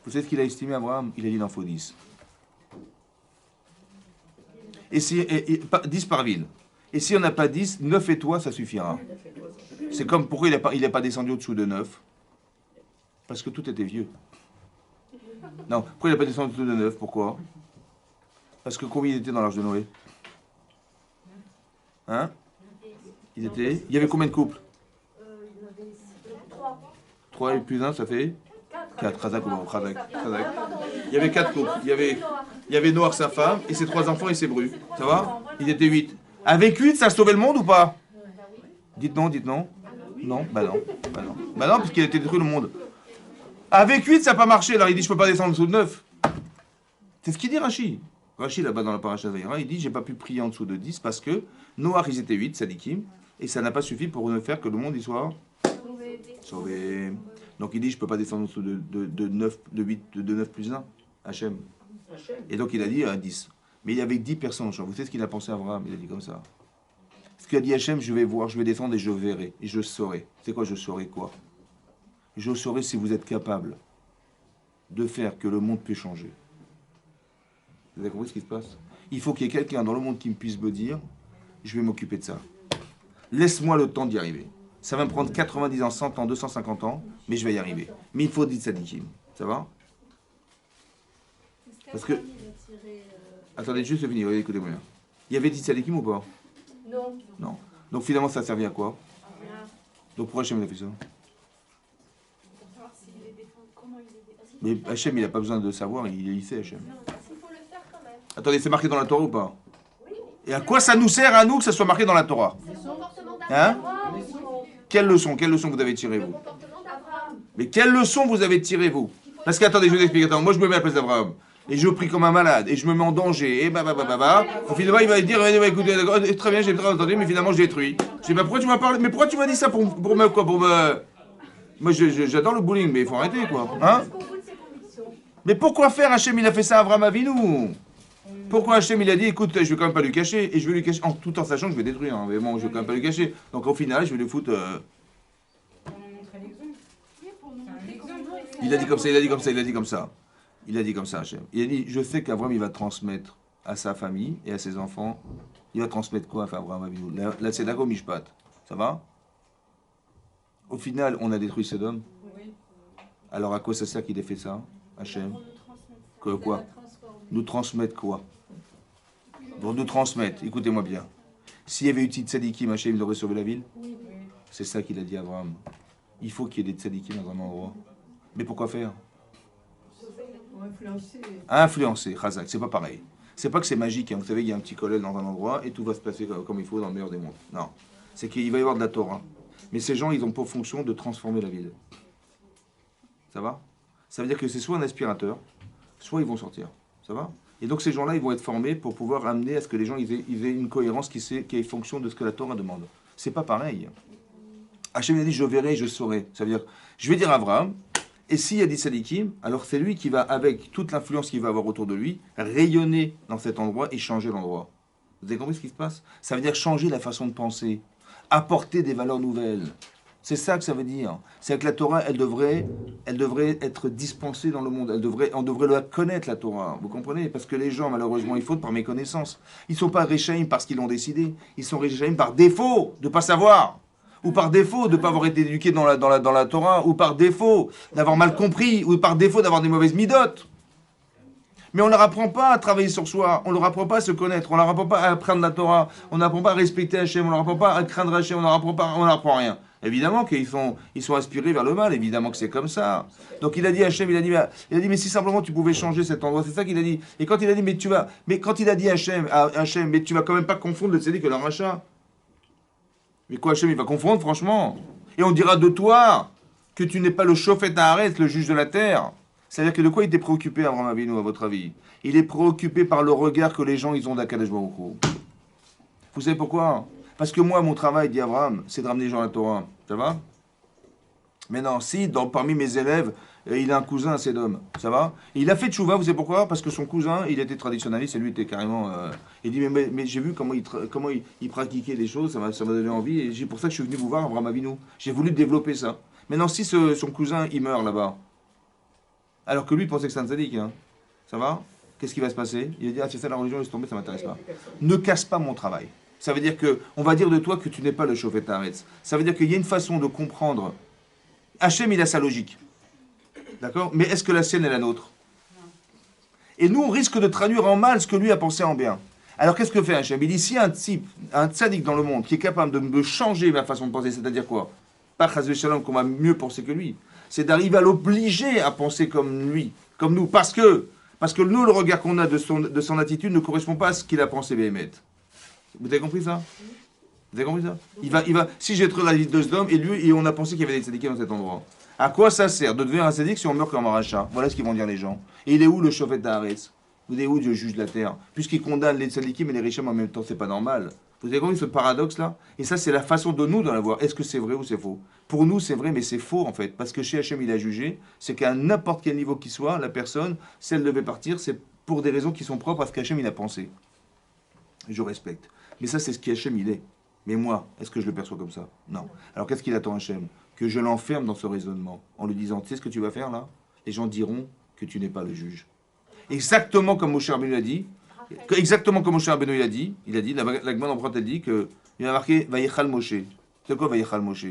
Vous savez ce qu'il a estimé Abraham? Il a dit il en faut 10. Et si, 10 par ville. Et si on n'a pas 10, 9 et toi, ça suffira. C'est comme pourquoi il n'est pas descendu au-dessous de 9? Parce que tout était vieux. Non, pourquoi il n'a pas descendu au-dessous de 9? Pourquoi? Parce que combien il était dans l'Arche de Noé? Hein? Il y avait combien de couples? 3 et plus 1, ça fait 4. Razak ou non? Razak. Il y avait 4 couples. Il y avait Noach, sa femme, et ses 3 enfants et ses brus. Ça va? Il était 8. Avec 8, ça sauvait le monde ou pas? Dites non, dites non. Non, bah non. Bah non, parce qu'il a été détruit le monde. Avec 8, ça n'a pas marché. Alors il dit, je peux pas descendre en dessous de 9. C'est ce qu'il dit Rachi. Rachi, là-bas dans la paracha Vayera, il dit, j'ai pas pu prier en dessous de 10 parce que Noach, ils étaient 8, sadikim, et ça n'a pas suffi pour ne faire que le monde y soit sauvé. Donc il dit, je peux pas descendre en dessous de 9, de 8, de 9 plus 1, Hachem. Et donc il a dit 10. Mais il y avait 10 personnes. Vous savez ce qu'il a pensé à Abraham? Il a dit comme ça. Ce qu'il a dit Hachem, je vais voir, je vais descendre et je verrai. Et je saurai. C'est quoi je saurai quoi? Je saurai si vous êtes capable de faire que le monde puisse changer. Vous avez compris ce qui se passe? Il faut qu'il y ait quelqu'un dans le monde qui me puisse me dire, je vais m'occuper de ça. Laisse-moi le temps d'y arriver. Ça va me prendre 90 ans, 100 ans, 250 ans, mais je vais y arriver. Mais il faut 10 sadikim. Ça va? Parce que... Attendez, juste de finir, écoutez-moi. Il y avait 10 sadikim ou pas? Non. Non. Donc finalement, ça a servi à quoi? Donc pourquoi Hachem a fait ça? Pour savoir s'il est défendu, comment il est défendu. Mais Hachem, il n'a pas besoin de savoir, il sait Hachem. Il faut le faire quand même. Attendez, c'est marqué dans la Torah ou pas? Et à quoi ça nous sert à nous que ça soit marqué dans la Torah? C'est le comportement Hein? d'Abraham. Quelle leçon vous avez tiré Le vous? comportement d'Abraham. Mais quelle leçon vous avez tiré vous? Parce qu'attendez, je vous explique. Attends, moi je me mets à la place d'Abraham. Et je prie comme un malade. Et je me mets en danger. Et Au final, il va dire, écoutez, très bien, j'ai très entendu, mais finalement je détruis. Je dis, pourquoi tu m'as parlé? Mais pourquoi tu m'as dit ça pour me quoi? Pour me... Moi j'adore le bowling, mais il faut arrêter quoi. Hein? Jusqu'au bout de ses convictions. Mais pourquoi faire Hachem? Il a fait ça à Abraham Avinu. Pourquoi Hachem il a dit, écoute, je vais quand même pas lui cacher. Et je vais lui cacher, tout en sachant que je vais détruire. Hein, mais bon, je vais quand même pas lui cacher. Donc au final, je vais lui foutre... Il a dit comme ça, il a dit comme ça, il a dit comme ça. Il a dit comme ça, Hachem. Il a dit, je sais qu'Abraham, il va transmettre à sa famille et à ses enfants. Il va transmettre quoi à Abraham Avinu? La Tzedaka au Mishpat. Ça va? Au final, on a détruit Sodome. Alors à quoi ça sert qu'il ait fait ça, Hachem? Quoi? Nous transmettre quoi? Pour nous transmettre, écoutez-moi bien. S'il y avait eu des tzadikim, Hachem, il aurait sauvé la ville? C'est ça qu'il a dit à Abraham. Il faut qu'il y ait des tzadikim dans un endroit. Mais pourquoi faire? Influencer, Khazak, c'est pas pareil. C'est pas que c'est magique, hein. Vous savez, il y a un petit collège dans un endroit et tout va se passer comme il faut dans le meilleur des mondes. Non. C'est qu'il va y avoir de la Torah. Mais ces gens, ils ont pour fonction de transformer la ville. Ça va? Ça veut dire que c'est soit un aspirateur, soit ils vont sortir. Ça va? Et donc ces gens-là, ils vont être formés pour pouvoir amener à ce que les gens ils aient une cohérence qui est fonction de ce que la Torah demande. C'est pas pareil. Hachem a dit, je verrai, je saurai. Ça veut dire, je vais dire à Abraham, et s'il y a des sadikim, alors c'est lui qui va, avec toute l'influence qu'il va avoir autour de lui, rayonner dans cet endroit et changer l'endroit. Vous avez compris ce qui se passe? Ça veut dire changer la façon de penser, apporter des valeurs nouvelles. C'est ça que ça veut dire. C'est que la Torah, elle devrait être dispensée dans le monde. On devrait la connaître, la Torah. Vous comprenez? Parce que les gens, malheureusement, ils fautent par méconnaissance. Ils ne sont pas réchaïm parce qu'ils l'ont décidé. Ils sont réchaïm par défaut de ne pas savoir. Ou par défaut de ne pas avoir été éduqués dans la Torah. Ou par défaut d'avoir mal compris. Ou par défaut d'avoir des mauvaises midotes. Mais on ne leur apprend pas à travailler sur soi. On ne leur apprend pas à se connaître. On ne leur apprend pas à apprendre la Torah. On ne leur apprend pas à respecter Hachem. On ne leur apprend pas à craindre Hachem. On ne leur apprend rien. Évidemment qu'ils sont aspirés vers le mal, évidemment que c'est comme ça. Donc il a dit à Hachem, il a dit mais si simplement tu pouvais changer cet endroit, c'est ça qu'il a dit. Et quand il a dit mais quand il a dit à Hachem, mais tu vas quand même pas confondre le tzaddik et le rachat. Mais quoi Hachem, il va confondre franchement. Et on dira de toi que tu n'es pas le Shofet Haaretz, le juge de la terre. C'est-à-dire que de quoi il était préoccupé Abraham Avinu à votre avis? Il est préoccupé par le regard que les gens ils ont d'Akadosh Baruch Hu. Vous savez pourquoi? Parce que moi, mon travail, dit Abraham, c'est de ramener les gens à la Torah. Ça va? Mais non, si, parmi mes élèves, il a un cousin à Sédom. Ça va? Et il a fait tchouva, vous savez pourquoi? Parce que son cousin, il était traditionnaliste et lui était carrément... il dit, mais j'ai vu comment il pratiquait des choses, ça m'a donné envie. Et c'est pour ça que je suis venu vous voir, Abraham Avinu. J'ai voulu développer ça. Maintenant, si son cousin, il meurt là-bas, Alors que lui il pensait que c'était un tzaddik. Hein. Ça va? Qu'est-ce qui va se passer? Il va dire, ah c'est ça la religion, laisse tomber, ça m'intéresse pas. Ne casse pas mon travail. Ça veut dire que, on va dire de toi que tu n'es pas le Shofet Haaretz. Ça veut dire qu'il y a une façon de comprendre. Hachem, il a sa logique. D'accord? Mais est-ce que la sienne est la nôtre? Et nous, on risque de traduire en mal ce que lui a pensé en bien. Alors qu'est-ce que fait Hachem? Il dit, si un type, un tzaddik dans le monde, qui est capable de me changer ma façon de penser, c'est-à-dire quoi? Pas chas v'shalom qu'on va mieux penser que lui. C'est d'arriver à l'obliger à penser comme lui, comme nous. Parce que nous, le regard qu'on a de son attitude ne correspond pas à ce qu'il a pensé Béhémet. Vous avez compris ça? Vous avez compris ça? Il va, si j'ai trouvé la vie de cet homme, et on a pensé qu'il y avait des tzaddikim dans cet endroit. À quoi ça sert de devenir un tzaddik si on meurt comme un rachat? Voilà ce qu'ils vont dire les gens. Et il est où le Shofet Haaretz? Vous êtes où Dieu juge la terre? Puisqu'il condamne les tzaddikim et les riches en même temps, c'est pas normal. Vous avez compris ce paradoxe-là? Et ça, c'est la façon de nous d'en avoir. Est-ce que c'est vrai ou c'est faux? Pour nous, c'est vrai, mais c'est faux en fait. Parce que chez Hachem, il a jugé, c'est qu'à n'importe quel niveau qu'il soit, la personne, si elle devait partir, c'est pour des raisons qui sont propres à ce qu'Hachem, il a pensé. Je respecte. Mais ça, c'est ce qu'Hachem, il est. Mais moi, est-ce que je le perçois comme ça? Non. Alors qu'est-ce qu'il attend Hachem? Que je l'enferme dans ce raisonnement, en lui disant, tu sais ce que tu vas faire là? Les gens diront que tu n'es pas le juge. Exactement comme Moshe Rabbeinu l'a dit, exactement comme Moshe Rabbeinu l'a dit, la Gemara d'Emprunte, elle dit que il a marqué Vayichal Moshe. C'est quoi Vayichal Moshe?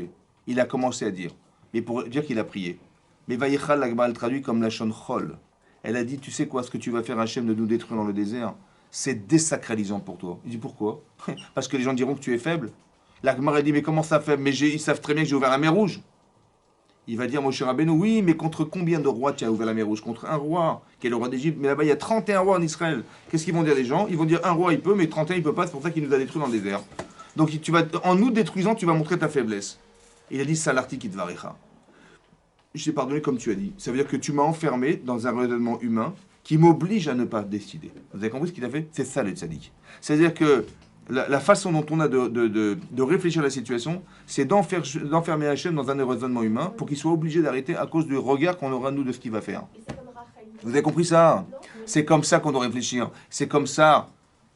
Il a commencé à dire, mais pour dire qu'il a prié. Mais Vayichal, la Gemara, elle traduit comme la Shon Chol. Elle a dit, tu sais quoi, ce que tu vas faire Hachem de nous détruire dans le désert, c'est désacralisant pour toi. Il dit pourquoi? Parce que les gens diront que tu es faible. La Gemara dit, mais comment ça faible? Mais ils savent très bien que j'ai ouvert la mer Rouge. Il va dire, Moshe Rabbeinu, oui, mais contre combien de rois tu as ouvert la mer Rouge? Contre un roi, qui est le roi d'Égypte. Mais là-bas, il y a 31 rois en Israël. Qu'est-ce qu'ils vont dire les gens? Ils vont dire, un roi, il peut, mais 31, il ne peut pas. C'est pour ça qu'il nous a détruits dans le désert. Donc, en nous détruisant, tu vas montrer ta faiblesse. Il a dit, Salarti Kitvarecha. Je t'ai pardonné comme tu as dit. Ça veut dire que tu m'as enfermé dans un raisonnement humain qui m'oblige à ne pas décider. Vous avez compris ce qu'il a fait? C'est ça le tzaddik. C'est-à-dire que la façon dont on a de réfléchir à la situation, c'est d'enfermer Hachem dans un raisonnement humain pour qu'il soit obligé d'arrêter à cause du regard qu'on aura nous de ce qu'il va faire. Vous avez compris ça? C'est comme ça qu'on doit réfléchir. C'est comme ça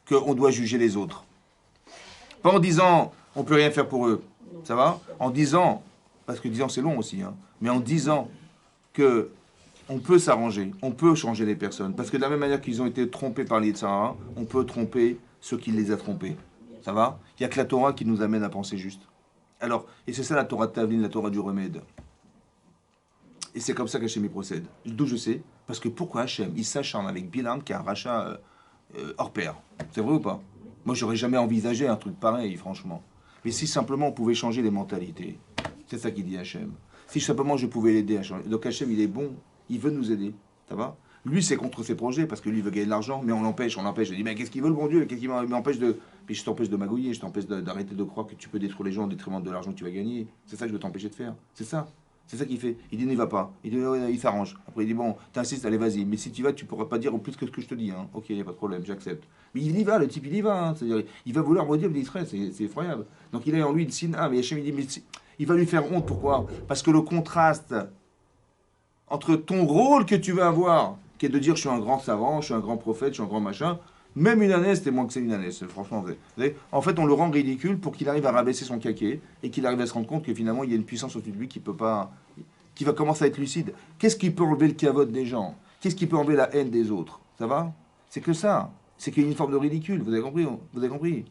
qu'on doit juger les autres. Pas en disant on peut rien faire pour eux. Ça va? En disant, parce que 10 ans c'est long aussi, hein, mais en disant que on peut s'arranger, on peut changer les personnes. Parce que de la même manière qu'ils ont été trompés par l'Yetzirah, on peut tromper ceux qui les a trompés. Ça va? Il n'y a que la Torah qui nous amène à penser juste. Alors, et c'est ça la Torah de Tavlin, la Torah du remède. Et c'est comme ça qu'Hachem y procède. D'où je sais? Parce que pourquoi Hachem, il s'acharne avec Bilam qui est un rachat hors pair? C'est vrai ou pas? Moi, j'aurais jamais envisagé un truc pareil, franchement. Mais si simplement on pouvait changer les mentalités, c'est ça qu'il dit Hachem. Si simplement je pouvais l'aider à changer. Donc Hachem, il est bon, il veut nous aider. Ça va? Lui, c'est contre ses projets parce que lui, il veut gagner de l'argent, mais on l'empêche. Je dis, mais qu'est-ce qu'il veut le bon Dieu? Qu'est-ce qui m'empêche de. Puis je t'empêche de magouiller, je t'empêche d'arrêter de croire que tu peux détruire les gens au détriment de l'argent que tu vas gagner. C'est ça que je veux t'empêcher de faire. C'est ça. C'est ça qu'il fait. Il dit, n'y va pas. Il dit, ouais, il s'arrange. Après, il dit, bon, t'insistes, allez, vas-y. Mais si tu vas, tu pourras pas dire plus que ce que je te dis. Hein. Ok, il n'y a pas de problème, j'accepte. Mais il y va, le type, il y va. Hein. C'est-à-dire, il va vouloir maudire l'Israël, c'est effroyable. Donc il a en lui une signe. Ah, mais Hachem, il dit, mais il va lui faire honte. Pourquoi? Parce que le contraste entre ton rôle que tu vas avoir, qui est de dire je suis un grand savant, je suis un grand prophète, je suis un grand machin, même une ânesse, c'était moins que c'est une ânesse, franchement. Vous savez, en fait, on le rend ridicule pour qu'il arrive à rabaisser son caquet et qu'il arrive à se rendre compte que finalement, il y a une puissance au-dessus de lui qui peut pas, qui va commencer à être lucide. Qu'est-ce qui peut enlever le cavote des gens? Qu'est-ce qui peut enlever la haine des autres? Ça va? C'est que ça. C'est qu'il y a une forme de ridicule. Vous avez compris? Vous avez compris?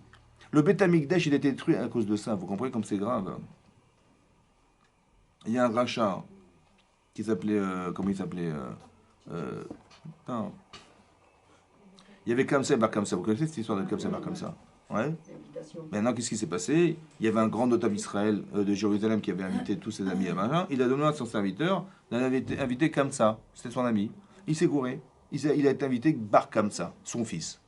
Le Beth Amikdash, il a été détruit à cause de ça. Vous comprenez comme c'est grave? Il y a un rachat qui s'appelait, comment il s'appelait il y avait Kamsa et Bar Kamsa. Vous connaissez cette histoire de Kamsa et Bar Kamsa? Ouais. Maintenant, qu'est-ce qui s'est passé? Il y avait un grand notable d'Israël de Jérusalem qui avait invité tous ses amis à Machin. Il a donné à son serviteur d'inviter Kamsa. C'était son ami. Il s'est gouré. Il a été invité Bar Kamsa, son fils.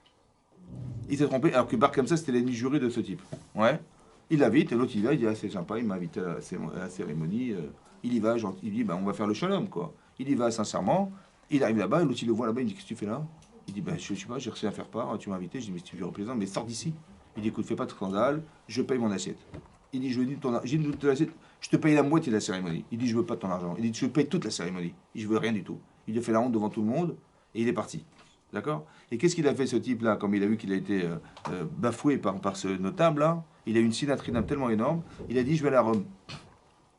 Il s'est trompé, alors que Bar Kamsa, c'était l'ennemi juré de ce type. Ouais. Il l'invite, et l'autre il va, il dit ah, c'est sympa, il m'a invité à la cérémonie. Il y va, genre, il dit bah, on va faire le shalom, quoi. Il y va sincèrement. Il arrive là-bas, et l'autre il le voit là-bas, il dit qu'est-ce que tu fais là? Il dit bah, je sais pas, j'ai réussi à faire part, tu m'as invité. Je dis mais si tu veux représenter, mais sors d'ici. Il dit écoute, fais pas de scandale, je paye mon assiette. Il dit je veux ton assiette, je te paye la moitié de la cérémonie. Il dit je veux pas de ton argent. Il dit je paye toute la cérémonie. Je veux rien du tout. Il a fait la honte devant tout le monde et il est parti. D'accord? Et qu'est-ce qu'il a fait ce type-là, comme il a vu qu'il a été bafoué par ce notable-là? Il a eu une sinatrine tellement énorme, il a dit je vais aller à Rome.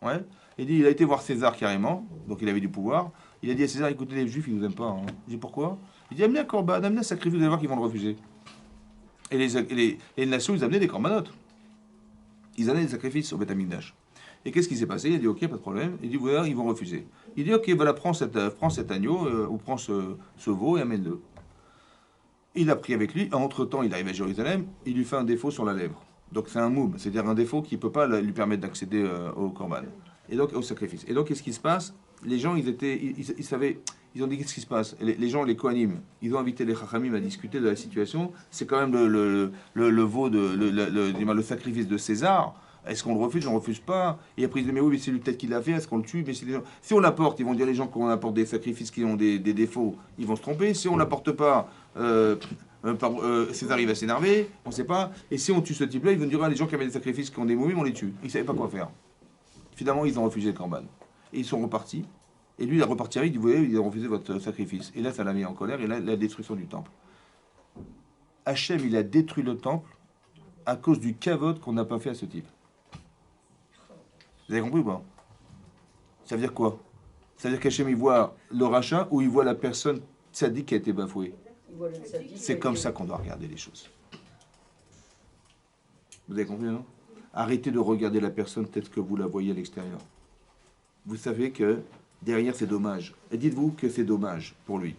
Ouais. Il dit il a été voir César carrément, donc il avait du pouvoir. Il a dit à César, écoutez, les Juifs, ils nous aiment pas. Hein. Il dit, pourquoi? Il dit, amenez un corban, amenez un sacrifice, vous allez voir qu'ils vont le refuser. Et les nations, ils amenaient des corbanotes. Ils amenaient des sacrifices au Beth Amikdash. Et qu'est-ce qui s'est passé? Il a dit, ok, pas de problème. Il dit, voilà, ils vont refuser. Il dit, ok, voilà, prends cet agneau, ou prends ce veau et amène-le. Il a pris avec lui. Entre-temps, il arrive à Jérusalem, il lui fait un défaut sur la lèvre. Donc c'est un moub, c'est-à-dire un défaut qui ne peut pas lui permettre d'accéder au korban. Et donc au sacrifice. Et donc qu'est-ce qui se passe? Les gens, ils savaient, ils ont dit qu'est-ce qui se passe? Les gens, les Kohanim, ils ont invité les Chachamim à discuter de la situation. C'est quand même le veau, le sacrifice de César. Est-ce qu'on le refuse? On ne refuse pas. Et après ils disent mais oui, mais c'est lui peut-être qui l'a fait. Est-ce qu'on le tue? Mais si on l'apporte, ils vont dire les gens qu'on apporte des sacrifices qui ont des défauts, ils vont se tromper. Si on l'apporte pas, César il va s'énerver. On ne sait pas. Et si on tue ce type-là, ils vont dire ah, les gens qui avaient des sacrifices qui ont des momies, on les tue. Ils ne savaient pas quoi faire. Finalement, ils ont refusé le korban. Et ils sont repartis. Et lui, il a reparti avec, il dit, vous voyez, ils ont refusé votre sacrifice. Et là, ça l'a mis en colère, et là, la destruction du temple. Hachem, il a détruit le temple à cause du kavod qu'on n'a pas fait à ce type. Vous avez compris ou pas? Ça veut dire quoi? Ça veut dire qu'Hachem, il voit le rachat ou il voit la personne tzaddik qui a été bafouée? C'est comme ça qu'on doit regarder les choses. Vous avez compris, non? Arrêtez de regarder la personne peut-être que vous la voyez à l'extérieur. Vous savez que derrière, c'est dommage. Et dites-vous que c'est dommage pour lui.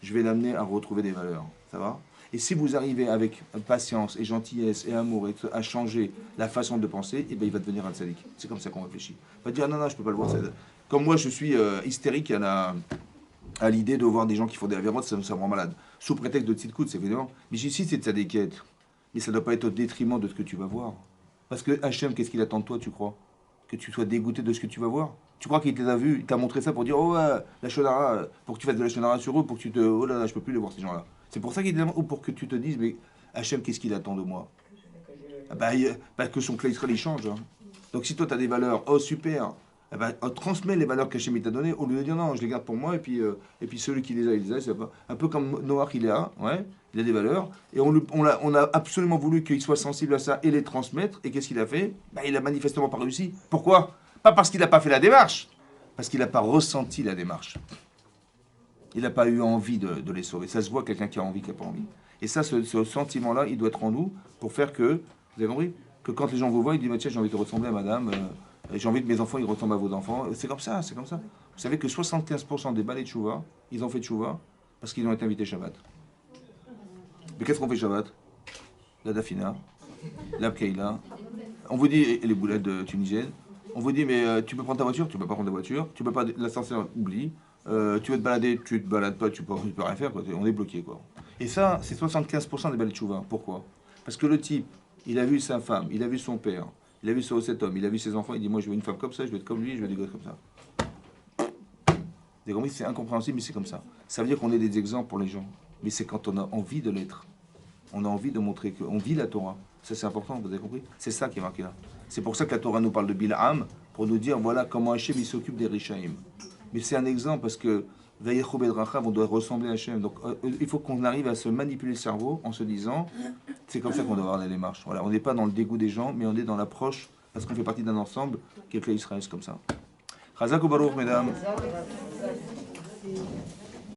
Je vais l'amener à retrouver des valeurs. Ça va? Et si vous arrivez avec patience et gentillesse et amour et à changer la façon de penser, eh bien, il va devenir un tzaddik. C'est comme ça qu'on réfléchit. Il va dire, non, non, je ne peux pas le voir. Comme moi, je suis hystérique à l'idée de voir des gens qui font des avérotes, ça me rend malade. Sous prétexte de tzidkout, c'est évidemment. Mais ici, c'est tzaddiket. Mais ça ne doit pas être au détriment de ce que tu vas voir. Parce que Hachem, qu'est-ce qu'il attend de toi, tu crois? Que tu sois dégoûté de ce que tu vas voir? Tu crois qu'il t'a vu, il t'a montré ça pour dire, oh, la shonara, pour que tu fasses de la shonara sur eux, pour que tu te. Oh là là, je peux plus les voir, ces gens-là. C'est pour ça qu'il est là, ou pour que tu te dises, mais Hachem, qu'est-ce qu'il attend de moi? Que son clé Israël, il change. Hein. Donc si toi, tu as des valeurs, oh super, transmets les valeurs qu'Hachem t'a données, au lieu de dire, non, je les garde pour moi, et puis celui qui il les a, c'est pas. Un peu comme Noah, il a, ouais, il a des valeurs, et on a absolument voulu qu'il soit sensible à ça et les transmettre, et qu'est-ce qu'il a fait? Il a manifestement pas réussi. Pourquoi? Pas parce qu'il n'a pas fait la démarche, parce qu'il n'a pas ressenti la démarche. Il n'a pas eu envie de les sauver. Ça se voit, quelqu'un qui a envie, qui n'a pas envie. Et ça, ce sentiment-là, il doit être en nous pour faire que, vous avez compris, que quand les gens vous voient, ils disent, tiens, j'ai envie de ressembler à madame, j'ai envie que mes enfants, ils ressemblent à vos enfants. C'est comme ça, c'est comme ça. Vous savez que 75% des balais de Tchouva, ils ont fait Tchouva parce qu'ils ont été invités Shabbat. Mais qu'est-ce qu'on fait Shabbat? La Dafina, la Pkeila. On vous dit, et les boulettes tunisiennes, on vous dit, mais tu peux prendre ta voiture? Tu peux pas prendre ta voiture. Tu peux pas, l'ascenseur, oublie. Tu veux te balader, tu te balades pas, tu peux rien faire, quoi. On est bloqué, quoi. Et ça, c'est 75% des balais de Tchouva. Pourquoi? Parce que le type, il a vu sa femme, il a vu son père, il a vu cet homme, il a vu ses enfants, il dit, moi je veux une femme comme ça, je veux être comme lui, je veux des gosses comme ça. Vous compris? C'est incompréhensible, mais c'est comme ça. Ça veut dire qu'on est des exemples pour les gens. Mais c'est quand on a envie de l'être. On a envie de montrer qu'on vit la Torah. Ça, c'est important, vous avez compris? C'est ça qui est marqué là. C'est pour ça que la Torah nous parle de Bil'am, pour nous dire, voilà comment Hachem il s'occupe des Rishaïm. Mais c'est un exemple parce que on doit ressembler à Hachem. Donc il faut qu'on arrive à se manipuler le cerveau en se disant, c'est comme ça qu'on doit avoir la démarche. Voilà, on n'est pas dans le dégoût des gens, mais on est dans l'approche, parce qu'on fait partie d'un ensemble qui est le Israël, comme ça. Chazak ou Baruch, mesdames.